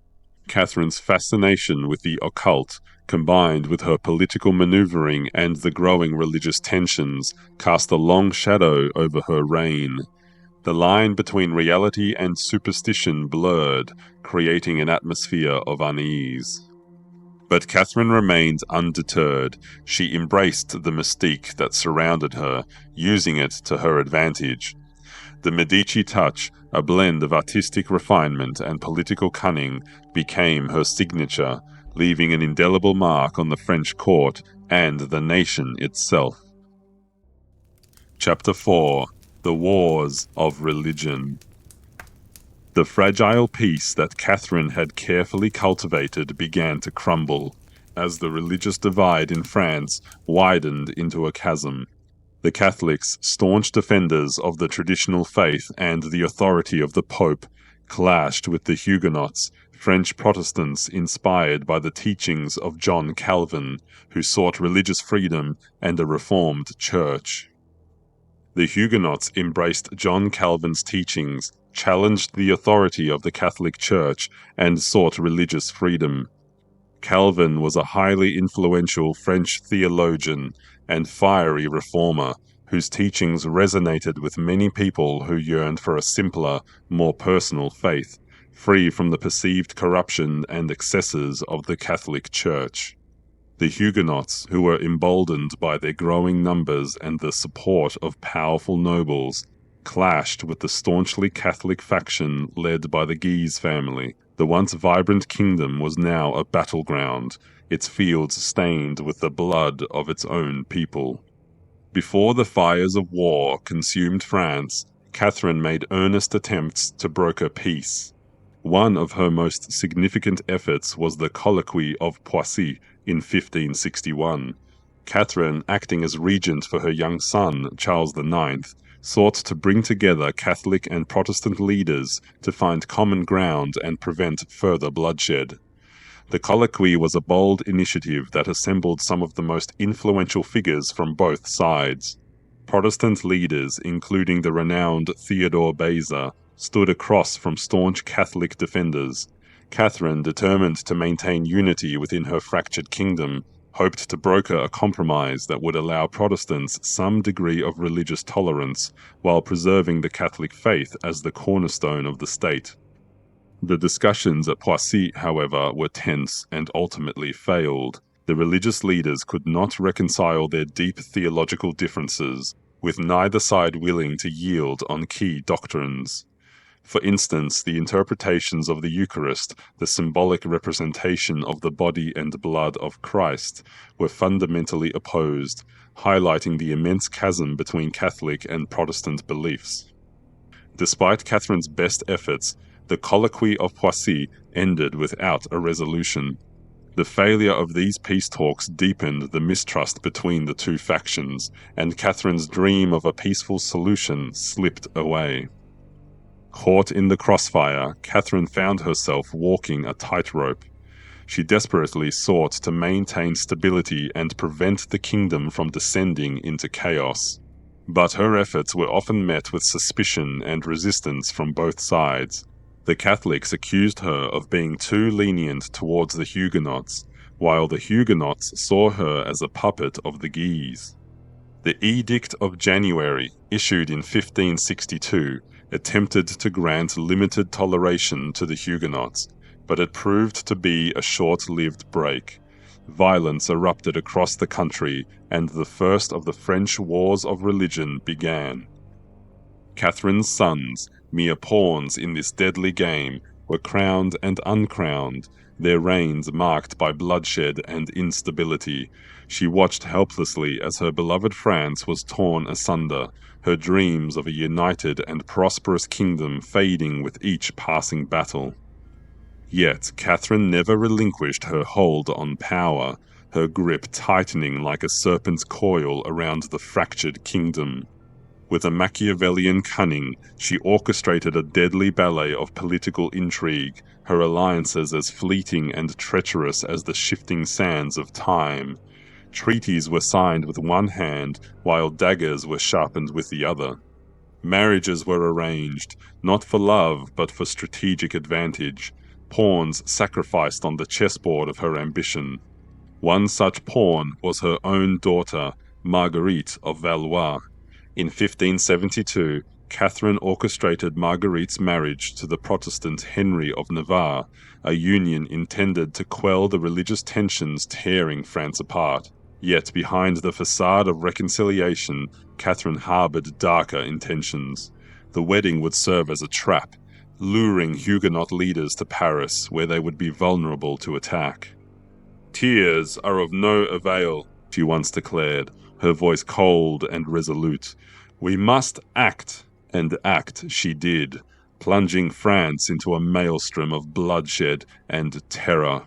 Catherine's fascination with the occult, combined with her political maneuvering and the growing religious tensions, cast a long shadow over her reign. The line between reality and superstition blurred, creating an atmosphere of unease. But Catherine remained undeterred. She embraced the mystique that surrounded her, using it to her advantage. The Medici touch, a blend of artistic refinement and political cunning, became her signature, leaving an indelible mark on the French court and the nation itself. Chapter 4: The Wars of Religion. The fragile peace that Catherine had carefully cultivated began to crumble, as the religious divide in France widened into a chasm. The Catholics, staunch defenders of the traditional faith and the authority of the Pope, clashed with the Huguenots, French Protestants inspired by the teachings of John Calvin, who sought religious freedom and a reformed church. The Huguenots embraced John Calvin's teachings, challenged the authority of the Catholic Church, and sought religious freedom. Calvin was a highly influential French theologian and fiery reformer, whose teachings resonated with many people who yearned for a simpler, more personal faith, free from the perceived corruption and excesses of the Catholic Church. The Huguenots, who were emboldened by their growing numbers and the support of powerful nobles, clashed with the staunchly Catholic faction led by the Guise family. The once vibrant kingdom was now a battleground, its fields stained with the blood of its own people. Before the fires of war consumed France, Catherine made earnest attempts to broker peace. One of her most significant efforts was the Colloquy of Poissy in 1561. Catherine, acting as regent for her young son, Charles IX, sought to bring together Catholic and Protestant leaders to find common ground and prevent further bloodshed. The Colloquy was a bold initiative that assembled some of the most influential figures from both sides. Protestant leaders, including the renowned Theodore Beza, stood across from staunch Catholic defenders. Catherine, determined to maintain unity within her fractured kingdom, hoped to broker a compromise that would allow Protestants some degree of religious tolerance while preserving the Catholic faith as the cornerstone of the state. The discussions at Poissy, however, were tense and ultimately failed. The religious leaders could not reconcile their deep theological differences, with neither side willing to yield on key doctrines. For instance, the interpretations of the Eucharist, the symbolic representation of the body and blood of Christ, were fundamentally opposed, highlighting the immense chasm between Catholic and Protestant beliefs. Despite Catherine's best efforts, the Colloquy of Poissy ended without a resolution. The failure of these peace talks deepened the mistrust between the two factions, and Catherine's dream of a peaceful solution slipped away. Caught in the crossfire, Catherine found herself walking a tightrope. She desperately sought to maintain stability and prevent the kingdom from descending into chaos. But her efforts were often met with suspicion and resistance from both sides. The Catholics accused her of being too lenient towards the Huguenots, while the Huguenots saw her as a puppet of the Guise. The Edict of January, issued in 1562, attempted to grant limited toleration to the Huguenots, but it proved to be a short-lived break. Violence erupted across the country, and the first of the French Wars of Religion began. Catherine's sons, mere pawns in this deadly game, were crowned and uncrowned, their reigns marked by bloodshed and instability. She watched helplessly as her beloved France was torn asunder, her dreams of a united and prosperous kingdom fading with each passing battle. Yet Catherine never relinquished her hold on power, her grip tightening like a serpent's coil around the fractured kingdom. With a Machiavellian cunning, she orchestrated a deadly ballet of political intrigue, her alliances as fleeting and treacherous as the shifting sands of time. Treaties were signed with one hand, while daggers were sharpened with the other. Marriages were arranged, not for love but for strategic advantage, pawns sacrificed on the chessboard of her ambition. One such pawn was her own daughter, Marguerite of Valois. In 1572, Catherine orchestrated Marguerite's marriage to the Protestant Henry of Navarre, a union intended to quell the religious tensions tearing France apart. Yet behind the facade of reconciliation, Catherine harbored darker intentions. The wedding would serve as a trap, luring Huguenot leaders to Paris, where they would be vulnerable to attack. "Tears are of no avail," she once declared, her voice cold and resolute. "We must act," and act she did, plunging France into a maelstrom of bloodshed and terror.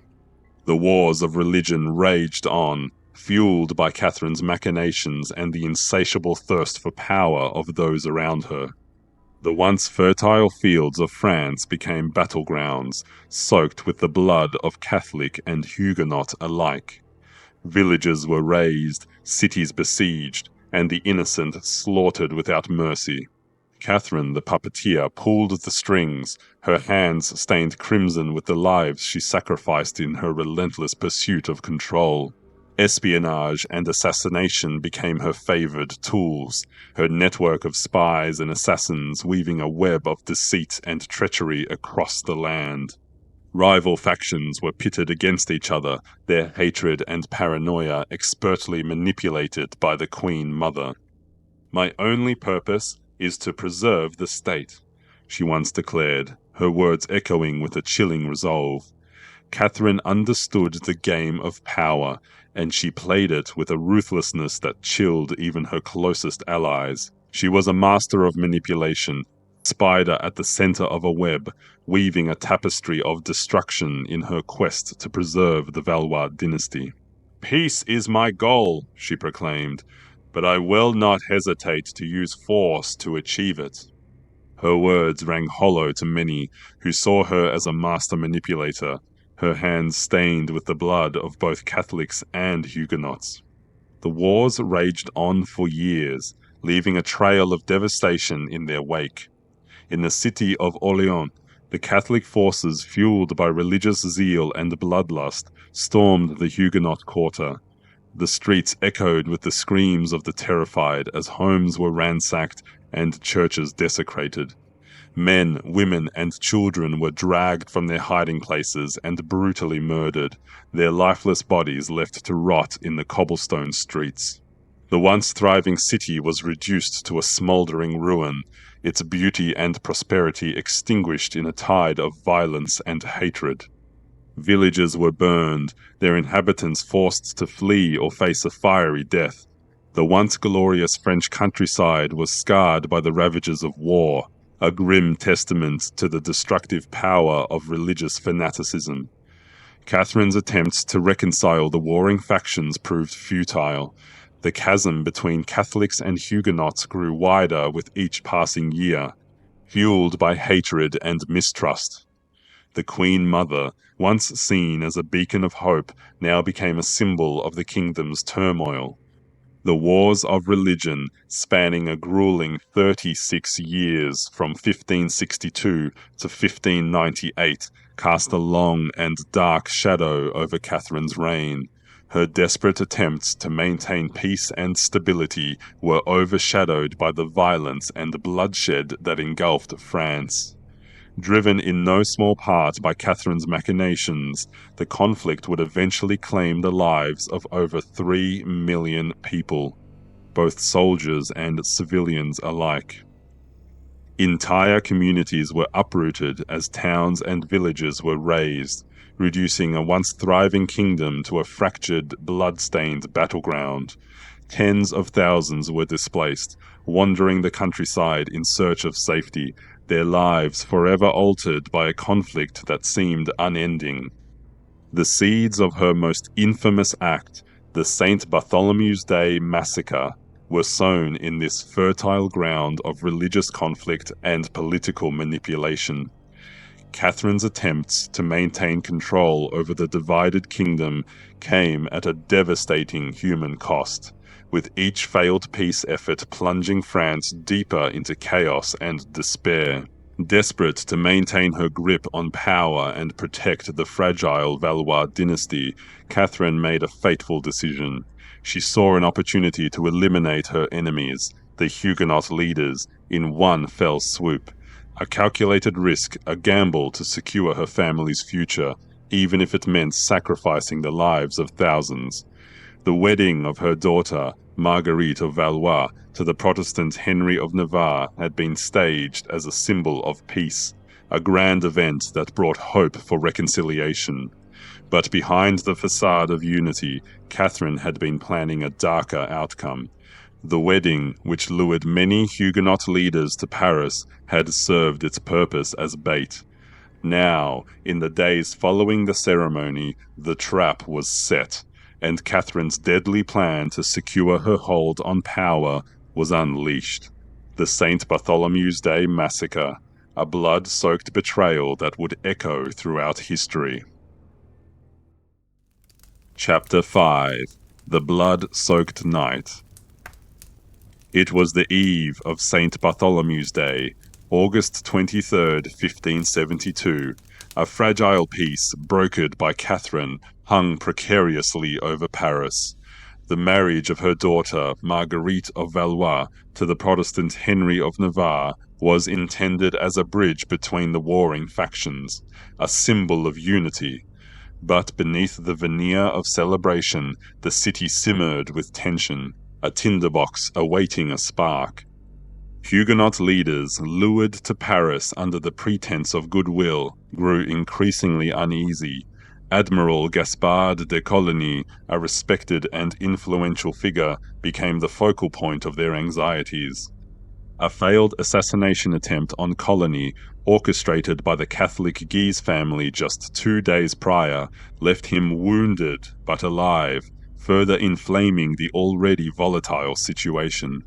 The wars of religion raged on, fueled by Catherine's machinations and the insatiable thirst for power of those around her. The once fertile fields of France became battlegrounds, soaked with the blood of Catholic and Huguenot alike. Villages were razed, cities besieged, and the innocent slaughtered without mercy. Catherine the puppeteer pulled the strings, her hands stained crimson with the lives she sacrificed in her relentless pursuit of control. Espionage and assassination became her favored tools, her network of spies and assassins weaving a web of deceit and treachery across the land. Rival factions were pitted against each other, their hatred and paranoia expertly manipulated by the Queen Mother. "My only purpose is to preserve the state," she once declared, her words echoing with a chilling resolve. Catherine understood the game of power, and she played it with a ruthlessness that chilled even her closest allies. She was a master of manipulation, spider at the center of a web, weaving a tapestry of destruction in her quest to preserve the Valois dynasty. "Peace is my goal," she proclaimed, "but I will not hesitate to use force to achieve it." Her words rang hollow to many who saw her as a master manipulator, her hands stained with the blood of both Catholics and Huguenots. The wars raged on for years, leaving a trail of devastation in their wake. In the city of Orléans, the Catholic forces, fueled by religious zeal and bloodlust, stormed the Huguenot quarter. The streets echoed with the screams of the terrified as homes were ransacked and churches desecrated. Men, women, and children were dragged from their hiding places and brutally murdered, their lifeless bodies left to rot in the cobblestone streets. The once thriving city was reduced to a smoldering ruin, its beauty and prosperity extinguished in a tide of violence and hatred. Villages were burned, their inhabitants forced to flee or face a fiery death. The once glorious French countryside was scarred by the ravages of war, a grim testament to the destructive power of religious fanaticism. Catherine's attempts to reconcile the warring factions proved futile. The chasm between Catholics and Huguenots grew wider with each passing year, fueled by hatred and mistrust. The Queen Mother, once seen as a beacon of hope, now became a symbol of the kingdom's turmoil. The wars of religion, spanning a grueling 36 years from 1562 to 1598, cast a long and dark shadow over Catherine's reign. Her desperate attempts to maintain peace and stability were overshadowed by the violence and bloodshed that engulfed France. Driven in no small part by Catherine's machinations, the conflict would eventually claim the lives of over 3 million people, both soldiers and civilians alike. Entire communities were uprooted as towns and villages were razed, reducing a once thriving kingdom to a fractured, blood-stained battleground. Tens of thousands were displaced, wandering the countryside in search of safety, their lives forever altered by a conflict that seemed unending. The seeds of her most infamous act, the St. Bartholomew's Day Massacre, were sown in this fertile ground of religious conflict and political manipulation. Catherine's attempts to maintain control over the divided kingdom came at a devastating human cost, with each failed peace effort plunging France deeper into chaos and despair. Desperate to maintain her grip on power and protect the fragile Valois dynasty, Catherine made a fateful decision. She saw an opportunity to eliminate her enemies, the Huguenot leaders, in one fell swoop. A calculated risk, a gamble to secure her family's future, even if it meant sacrificing the lives of thousands. The wedding of her daughter, Marguerite of Valois, to the Protestant Henry of Navarre had been staged as a symbol of peace, a grand event that brought hope for reconciliation. But behind the facade of unity, Catherine had been planning a darker outcome. The wedding, which lured many Huguenot leaders to Paris, had served its purpose as bait. Now, in the days following the ceremony, the trap was set, and Catherine's deadly plan to secure her hold on power was unleashed. The St. Bartholomew's Day Massacre, a blood-soaked betrayal that would echo throughout history. Chapter 5. The Blood-Soaked Night. It was the eve of St. Bartholomew's Day, August 23rd, 1572. A fragile peace, brokered by Catherine, hung precariously over Paris. The marriage of her daughter, Marguerite of Valois, to the Protestant Henry of Navarre was intended as a bridge between the warring factions, a symbol of unity. But beneath the veneer of celebration, the city simmered with tension, a tinderbox awaiting a spark. Huguenot leaders, lured to Paris under the pretense of goodwill, grew increasingly uneasy. Admiral Gaspard de Coligny, a respected and influential figure, became the focal point of their anxieties. A failed assassination attempt on Coligny, orchestrated by the Catholic Guise family just 2 days prior, left him wounded but alive, further inflaming the already volatile situation.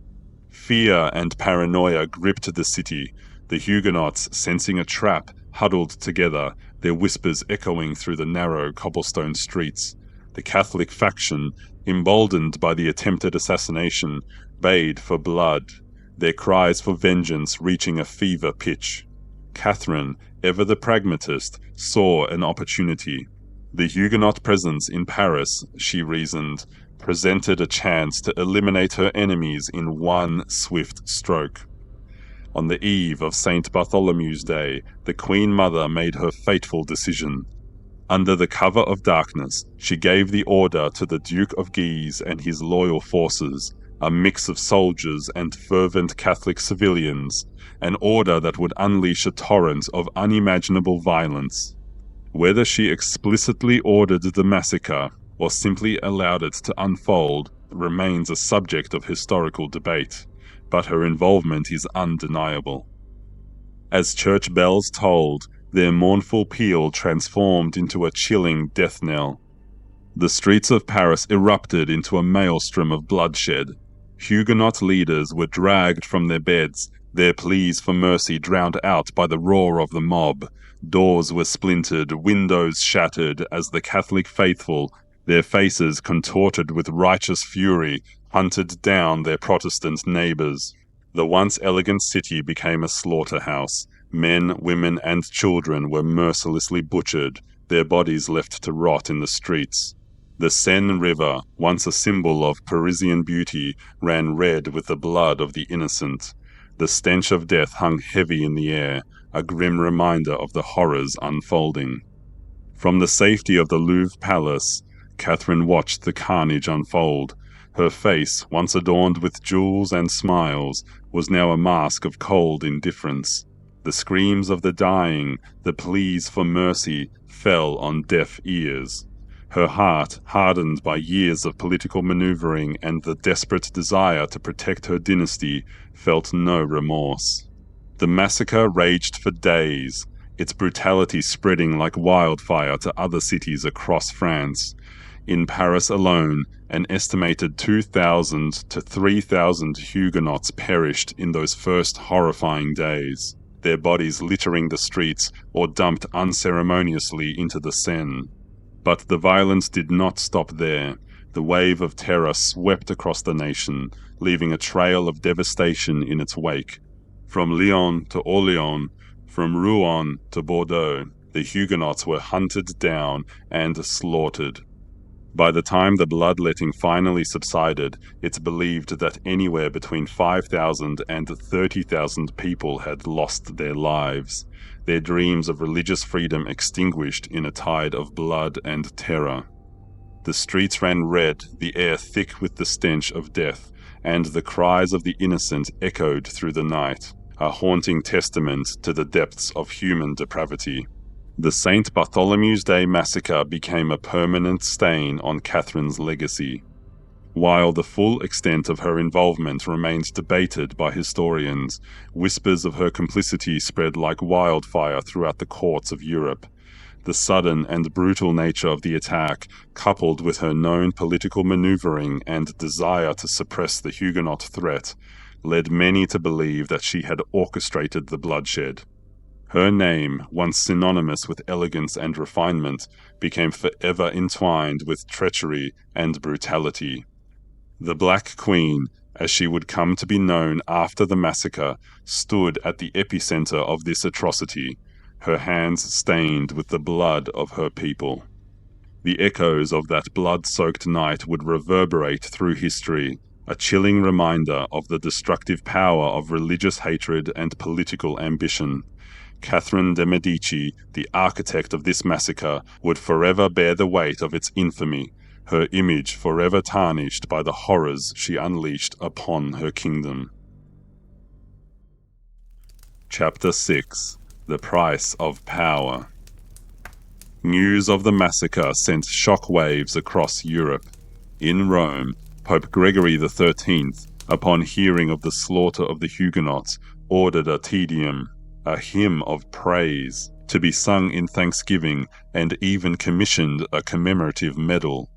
Fear and paranoia gripped the city. The Huguenots, sensing a trap, huddled together, their whispers echoing through the narrow cobblestone streets. The Catholic faction, emboldened by the attempted assassination, bayed for blood, their cries for vengeance reaching a fever pitch. Catherine, ever the pragmatist, saw an opportunity. The Huguenot presence in Paris, she reasoned, presented a chance to eliminate her enemies in one swift stroke. On the eve of St. Bartholomew's Day, the Queen Mother made her fateful decision. Under the cover of darkness, she gave the order to the Duke of Guise and his loyal forces, a mix of soldiers and fervent Catholic civilians, an order that would unleash a torrent of unimaginable violence. Whether she explicitly ordered the massacre or simply allowed it to unfold remains a subject of historical debate, but her involvement is undeniable. As church bells tolled, their mournful peal transformed into a chilling death knell. The streets of Paris erupted into a maelstrom of bloodshed. Huguenot leaders were dragged from their beds, their pleas for mercy drowned out by the roar of the mob. Doors were splintered, windows shattered, as the Catholic faithful, their faces contorted with righteous fury, hunted down their Protestant neighbors. The once elegant city became a slaughterhouse. Men, women, and children were mercilessly butchered, their bodies left to rot in the streets. The Seine River, once a symbol of Parisian beauty, ran red with the blood of the innocent. The stench of death hung heavy in the air, a grim reminder of the horrors unfolding. From the safety of the Louvre Palace, Catherine watched the carnage unfold. Her face, once adorned with jewels and smiles, was now a mask of cold indifference. The screams of the dying, the pleas for mercy, fell on deaf ears. Her heart, hardened by years of political maneuvering and the desperate desire to protect her dynasty, felt no remorse. The massacre raged for days, its brutality spreading like wildfire to other cities across France. In Paris alone, an estimated 2,000 to 3,000 Huguenots perished in those first horrifying days, their bodies littering the streets or dumped unceremoniously into the Seine. But the violence did not stop there. The wave of terror swept across the nation, leaving a trail of devastation in its wake. From Lyon to Orléans, from Rouen to Bordeaux, the Huguenots were hunted down and slaughtered. By the time the bloodletting finally subsided, it's believed that anywhere between 5,000 and 30,000 people had lost their lives, their dreams of religious freedom extinguished in a tide of blood and terror. The streets ran red, the air thick with the stench of death, and the cries of the innocent echoed through the night, a haunting testament to the depths of human depravity. The St. Bartholomew's Day massacre became a permanent stain on Catherine's legacy. While the full extent of her involvement remains debated by historians, whispers of her complicity spread like wildfire throughout the courts of Europe. The sudden and brutal nature of the attack, coupled with her known political maneuvering and desire to suppress the Huguenot threat, led many to believe that she had orchestrated the bloodshed. Her name, once synonymous with elegance and refinement, became forever entwined with treachery and brutality. The Black Queen, as she would come to be known after the massacre, stood at the epicenter of this atrocity, her hands stained with the blood of her people. The echoes of that blood-soaked night would reverberate through history, a chilling reminder of the destructive power of religious hatred and political ambition. Catherine de Medici, the architect of this massacre, would forever bear the weight of its infamy, her image forever tarnished by the horrors she unleashed upon her kingdom. Chapter 6. The Price of Power. News of the massacre sent shockwaves across Europe. In Rome, Pope Gregory XIII, upon hearing of the slaughter of the Huguenots, ordered a Te Deum, a hymn of praise, to be sung in thanksgiving, and even commissioned a commemorative medal.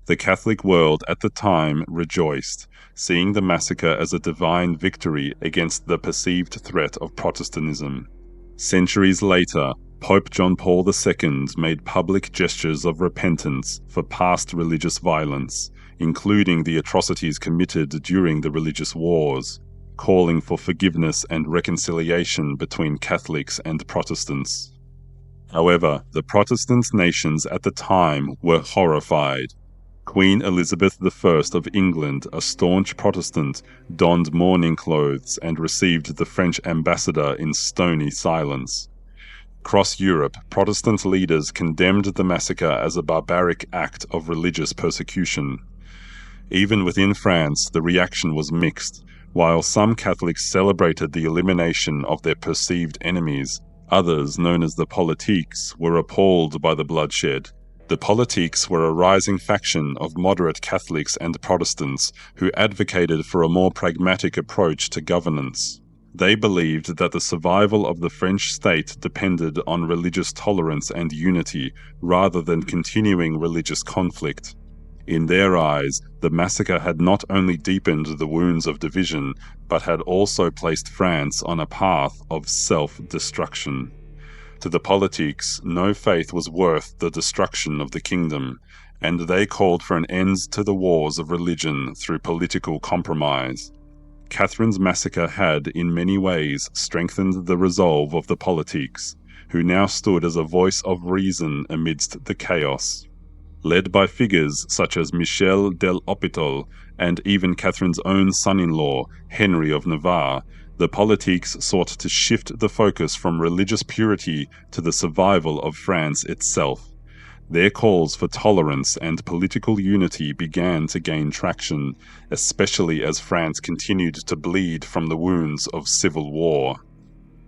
The Catholic world at the time rejoiced, seeing the massacre as a divine victory against the perceived threat of Protestantism. Centuries later, Pope John Paul II made public gestures of repentance for past religious violence, including the atrocities committed during the religious wars, calling for forgiveness and reconciliation between Catholics and Protestants. However, the Protestant nations at the time were horrified. Queen Elizabeth I of England, a staunch Protestant, donned mourning clothes and received the French ambassador in stony silence. Across Europe, Protestant leaders condemned the massacre as a barbaric act of religious persecution. Even within France, the reaction was mixed. While some Catholics celebrated the elimination of their perceived enemies, others, known as the Politiques, were appalled by the bloodshed. The Politiques were a rising faction of moderate Catholics and Protestants who advocated for a more pragmatic approach to governance. They believed that the survival of the French state depended on religious tolerance and unity, rather than continuing religious conflict. In their eyes, the massacre had not only deepened the wounds of division, but had also placed France on a path of self-destruction. To the Politiques, no faith was worth the destruction of the kingdom, and they called for an end to the wars of religion through political compromise. Catherine's massacre had, in many ways, strengthened the resolve of the Politiques, who now stood as a voice of reason amidst the chaos. Led by figures such as Michel del Hopital and even Catherine's own son-in-law, Henry of Navarre, the politiques sought to shift the focus from religious purity to the survival of France itself. Their calls for tolerance and political unity began to gain traction, especially as France continued to bleed from the wounds of civil war.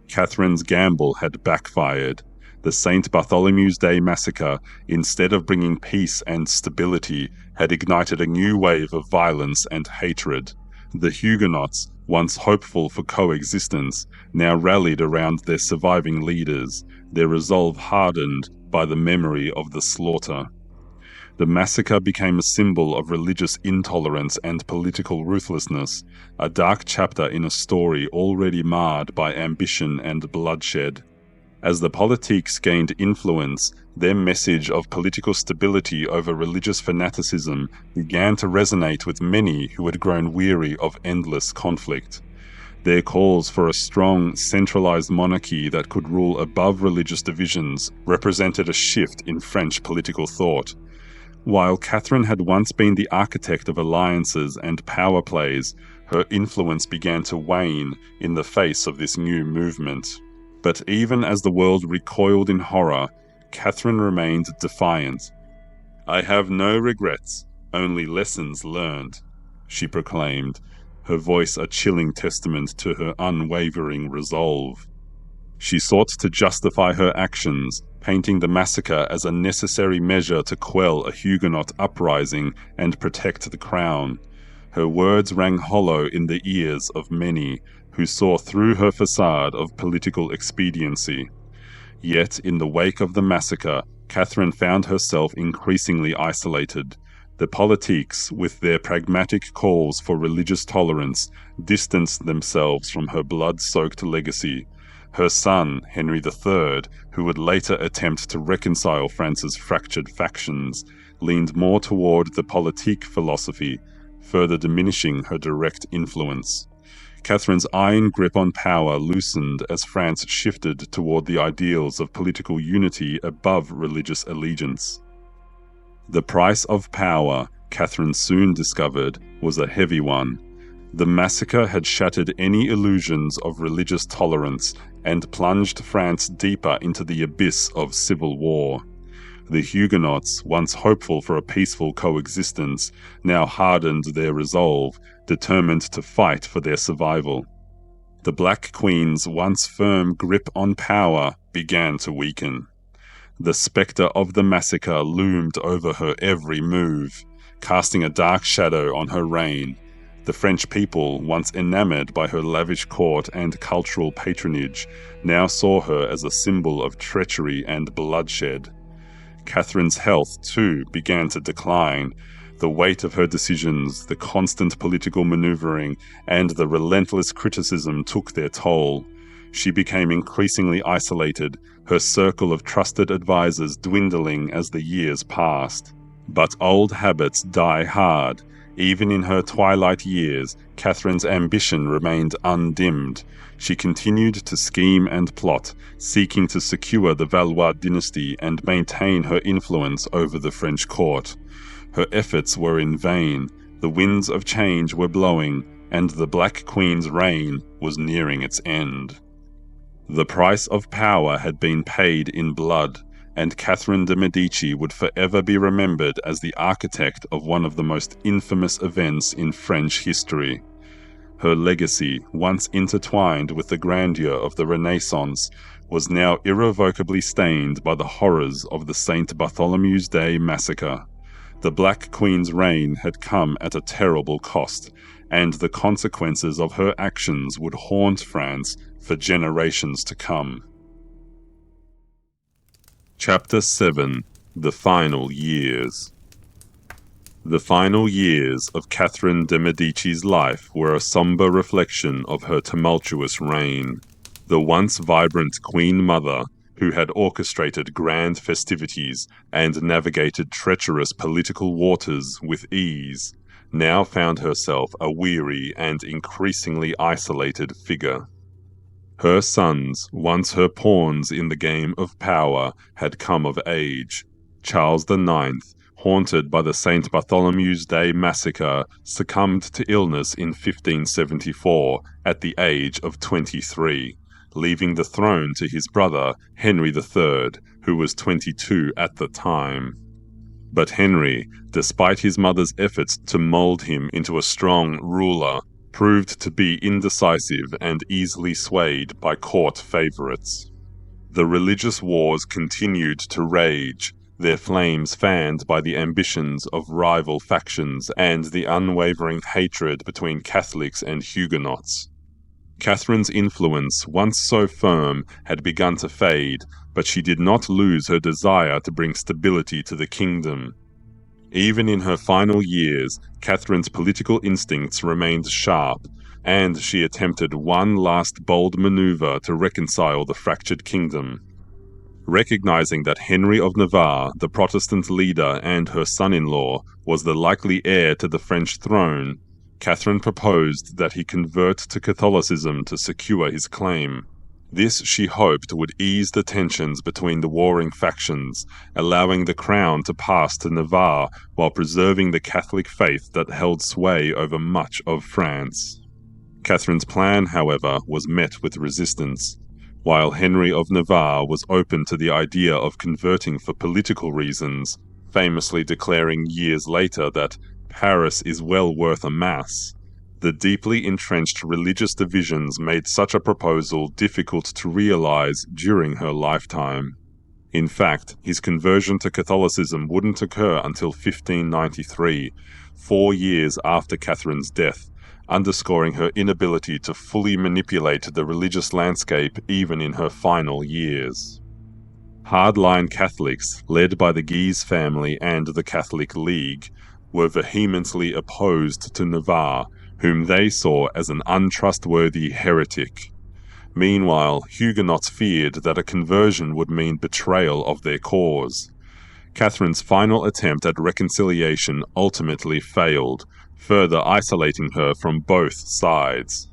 Catherine's gamble had backfired. The St. Bartholomew's Day massacre, instead of bringing peace and stability, had ignited a new wave of violence and hatred. The Huguenots, once hopeful for coexistence, now rallied around their surviving leaders, their resolve hardened by the memory of the slaughter. The massacre became a symbol of religious intolerance and political ruthlessness, a dark chapter in a story already marred by ambition and bloodshed. As the politiques gained influence, their message of political stability over religious fanaticism began to resonate with many who had grown weary of endless conflict. Their calls for a strong, centralized monarchy that could rule above religious divisions represented a shift in French political thought. While Catherine had once been the architect of alliances and power plays, her influence began to wane in the face of this new movement. But even as the world recoiled in horror, Catherine remained defiant. "I have no regrets, only lessons learned," she proclaimed, her voice a chilling testament to her unwavering resolve. She sought to justify her actions, painting the massacre as a necessary measure to quell a Huguenot uprising and protect the crown. Her words rang hollow in the ears of many, who saw through her facade of political expediency. Yet, in the wake of the massacre, Catherine found herself increasingly isolated. The politiques, with their pragmatic calls for religious tolerance, distanced themselves from her blood-soaked legacy. Her son, Henry III, who would later attempt to reconcile France's fractured factions, leaned more toward the politique philosophy, further diminishing her direct influence. Catherine's iron grip on power loosened as France shifted toward the ideals of political unity above religious allegiance. The price of power, Catherine soon discovered, was a heavy one. The massacre had shattered any illusions of religious tolerance and plunged France deeper into the abyss of civil war. The Huguenots, once hopeful for a peaceful coexistence, now hardened their resolve, determined to fight for their survival. The Black Queen's once firm grip on power began to weaken. The spectre of the massacre loomed over her every move, casting a dark shadow on her reign. The French people, once enamored by her lavish court and cultural patronage, now saw her as a symbol of treachery and bloodshed. Catherine's health, too, began to decline. The weight of her decisions, the constant political maneuvering, and the relentless criticism took their toll. She became increasingly isolated, her circle of trusted advisors dwindling as the years passed. But old habits die hard. Even in her twilight years, Catherine's ambition remained undimmed. She continued to scheme and plot, seeking to secure the Valois dynasty and maintain her influence over the French court. Her efforts were in vain. The winds of change were blowing, and the Black Queen's reign was nearing its end. The price of power had been paid in blood, and Catherine de Medici would forever be remembered as the architect of one of the most infamous events in French history. Her legacy, once intertwined with the grandeur of the Renaissance, was now irrevocably stained by the horrors of the St. Bartholomew's Day massacre. The Black Queen's reign had come at a terrible cost, and the consequences of her actions would haunt France for generations to come. Chapter 7: The Final Years. The final years of Catherine de Medici's life were a somber reflection of her tumultuous reign. The once vibrant Queen Mother, who had orchestrated grand festivities and navigated treacherous political waters with ease, now found herself a weary and increasingly isolated figure. Her sons, once her pawns in the game of power, had come of age. Charles IX, haunted by the St. Bartholomew's Day massacre, succumbed to illness in 1574 at the age of 23, leaving the throne to his brother Henry III, who was 22 at the time. But Henry, despite his mother's efforts to mold him into a strong ruler, proved to be indecisive and easily swayed by court favorites. The religious wars continued to rage, their flames fanned by the ambitions of rival factions and the unwavering hatred between Catholics and Huguenots. Catherine's influence, once so firm, had begun to fade, but she did not lose her desire to bring stability to the kingdom. Even in her final years, Catherine's political instincts remained sharp, and she attempted one last bold maneuver to reconcile the fractured kingdom. Recognizing that Henry of Navarre, the Protestant leader and her son-in-law, was the likely heir to the French throne, Catherine proposed that he convert to Catholicism to secure his claim. This, she hoped, would ease the tensions between the warring factions, allowing the crown to pass to Navarre while preserving the Catholic faith that held sway over much of France. Catherine's plan, however, was met with resistance. While Henry of Navarre was open to the idea of converting for political reasons, famously declaring years later that Paris is well worth a mass, the deeply entrenched religious divisions made such a proposal difficult to realize during her lifetime. In fact, his conversion to Catholicism wouldn't occur until 1593, 4 years after Catherine's death, underscoring her inability to fully manipulate the religious landscape even in her final years. Hardline Catholics, led by the Guise family and the Catholic League, were vehemently opposed to Navarre, whom they saw as an untrustworthy heretic. Meanwhile, Huguenots feared that a conversion would mean betrayal of their cause. Catherine's final attempt at reconciliation ultimately failed, further isolating her from both sides.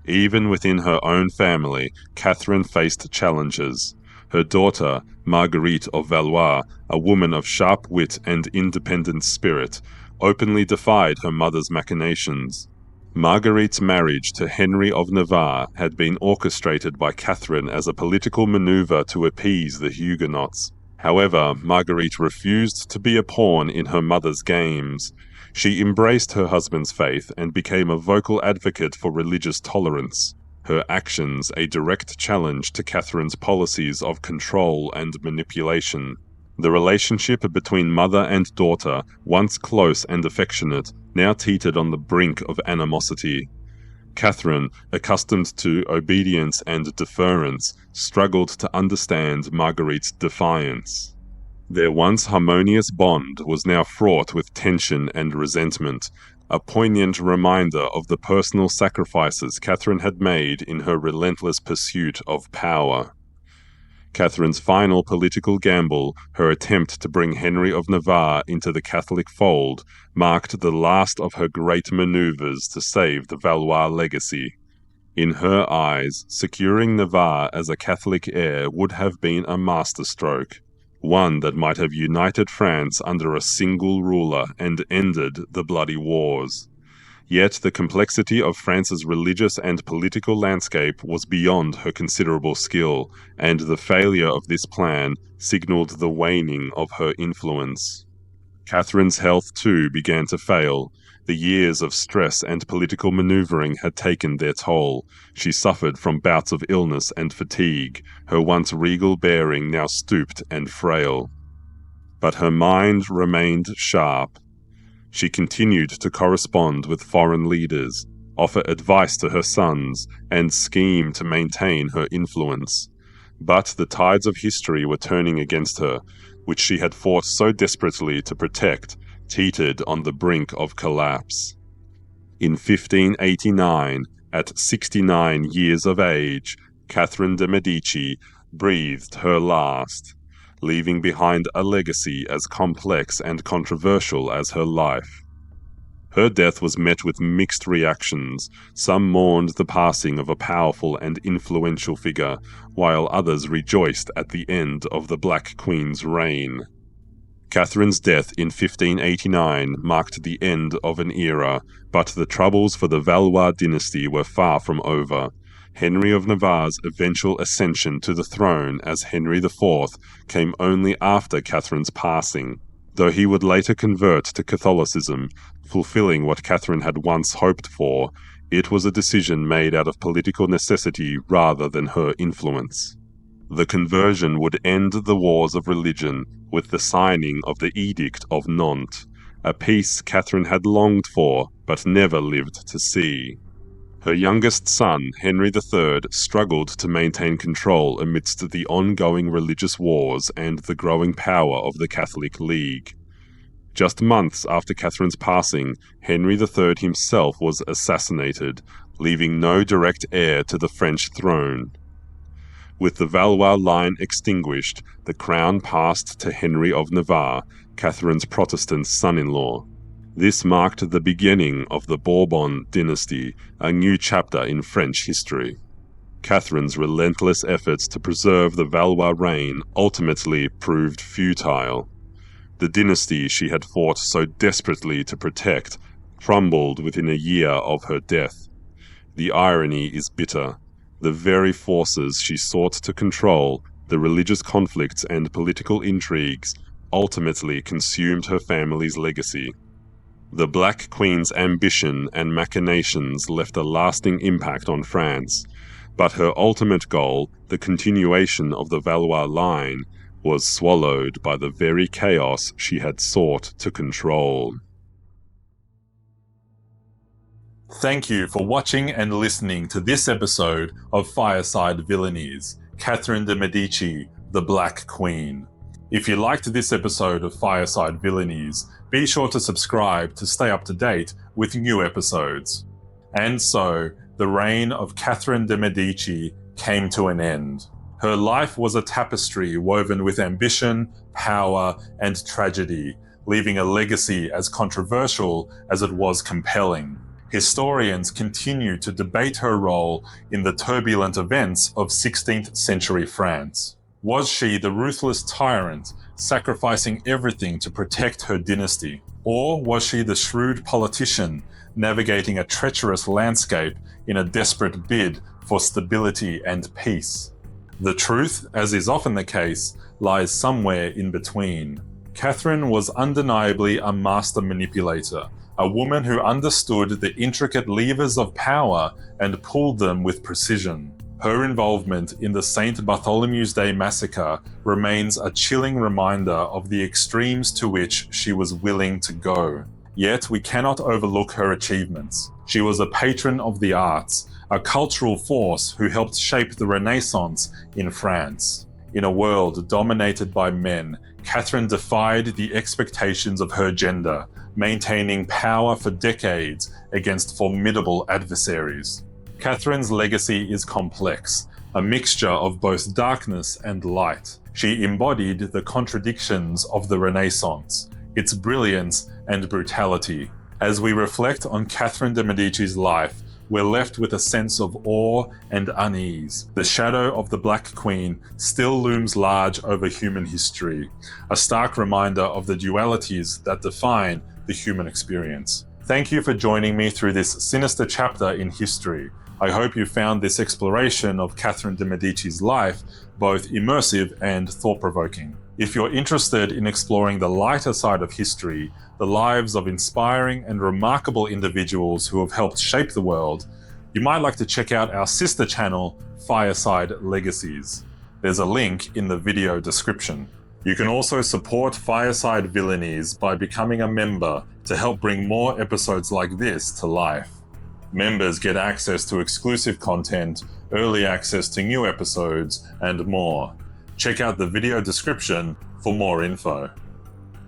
Even within her own family, Catherine faced challenges. Her daughter, Marguerite of Valois, a woman of sharp wit and independent spirit, openly defied her mother's machinations. Marguerite's marriage to Henry of Navarre had been orchestrated by Catherine as a political maneuver to appease the Huguenots. However, Marguerite refused to be a pawn in her mother's games. She embraced her husband's faith and became a vocal advocate for religious tolerance, her actions a direct challenge to Catherine's policies of control and manipulation. The relationship between mother and daughter, once close and affectionate, now teetered on the brink of animosity. Catherine, accustomed to obedience and deference, struggled to understand Marguerite's defiance. Their once harmonious bond was now fraught with tension and resentment, a poignant reminder of the personal sacrifices Catherine had made in her relentless pursuit of power. Catherine's final political gamble, her attempt to bring Henry of Navarre into the Catholic fold, marked the last of her great maneuvers to save the Valois legacy. In her eyes, securing Navarre as a Catholic heir would have been a masterstroke, one that might have united France under a single ruler and ended the bloody wars. Yet the complexity of France's religious and political landscape was beyond her considerable skill, and the failure of this plan signaled the waning of her influence. Catherine's health, too, began to fail. The years of stress and political maneuvering had taken their toll. She suffered from bouts of illness and fatigue, her once regal bearing now stooped and frail. But her mind remained sharp. She continued to correspond with foreign leaders, offer advice to her sons, and scheme to maintain her influence. But the tides of history were turning against her, which she had fought so desperately to protect, teetered on the brink of collapse. In 1589, at 69 years of age, Catherine de Medici breathed her last, leaving behind a legacy as complex and controversial as her life. Her death was met with mixed reactions. Some mourned the passing of a powerful and influential figure, while others rejoiced at the end of the Black Queen's reign. Catherine's death in 1589 marked the end of an era, but the troubles for the Valois dynasty were far from over. Henry of Navarre's eventual ascension to the throne as Henry IV came only after Catherine's passing, though he would later convert to Catholicism, fulfilling what Catherine had once hoped for. It was a decision made out of political necessity rather than her influence. The conversion would end the wars of religion with the signing of the Edict of Nantes, a peace Catherine had longed for but never lived to see. Her youngest son, Henry III, struggled to maintain control amidst the ongoing religious wars and the growing power of the Catholic League. Just months after Catherine's passing, Henry III himself was assassinated, leaving no direct heir to the French throne. With the Valois line extinguished, the crown passed to Henry of Navarre, Catherine's Protestant son-in-law. This marked the beginning of the Bourbon dynasty, a new chapter in French history. Catherine's relentless efforts to preserve the Valois reign ultimately proved futile. The dynasty she had fought so desperately to protect crumbled within a year of her death. The irony is bitter. The very forces she sought to control, the religious conflicts and political intrigues, ultimately consumed her family's legacy. The Black Queen's ambition and machinations left a lasting impact on France, but her ultimate goal, the continuation of the Valois line, was swallowed by the very chaos she had sought to control. Thank you for watching and listening to this episode of Fireside Villainies, Catherine de Medici, the Black Queen. If you liked this episode of Fireside Villainies, be sure to subscribe to stay up to date with new episodes. And so, the reign of Catherine de Medici came to an end. Her life was a tapestry woven with ambition, power, and tragedy, leaving a legacy as controversial as it was compelling. Historians continue to debate her role in the turbulent events of 16th century France. Was she the ruthless tyrant, sacrificing everything to protect her dynasty? Or was she the shrewd politician, navigating a treacherous landscape in a desperate bid for stability and peace? The truth, as is often the case, lies somewhere in between. Catherine was undeniably a master manipulator, a woman who understood the intricate levers of power and pulled them with precision. Her involvement in the St. Bartholomew's Day massacre remains a chilling reminder of the extremes to which she was willing to go. Yet we cannot overlook her achievements. She was a patron of the arts, a cultural force who helped shape the Renaissance in France. In a world dominated by men, Catherine defied the expectations of her gender, maintaining power for decades against formidable adversaries. Catherine's legacy is complex, a mixture of both darkness and light. She embodied the contradictions of the Renaissance, its brilliance and brutality. As we reflect on Catherine de Medici's life, we're left with a sense of awe and unease. The shadow of the Black Queen still looms large over human history, a stark reminder of the dualities that define the human experience. Thank you for joining me through this sinister chapter in history. I hope you found this exploration of Catherine de Medici's life both immersive and thought-provoking. If you're interested in exploring the lighter side of history, the lives of inspiring and remarkable individuals who have helped shape the world, you might like to check out our sister channel, Fireside Legacies. There's a link in the video description. You can also support Fireside Villainies by becoming a member to help bring more episodes like this to life. Members get access to exclusive content, early access to new episodes, and more. Check out the video description for more info.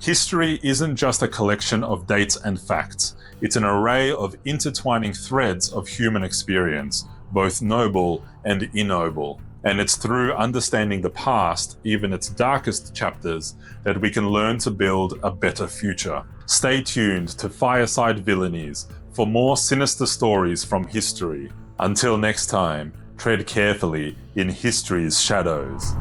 History isn't just a collection of dates and facts. It's an array of intertwining threads of human experience, both noble and ignoble. And it's through understanding the past, even its darkest chapters, that we can learn to build a better future. Stay tuned to Fireside Villainies for more sinister stories from history. Until next time, tread carefully in history's shadows.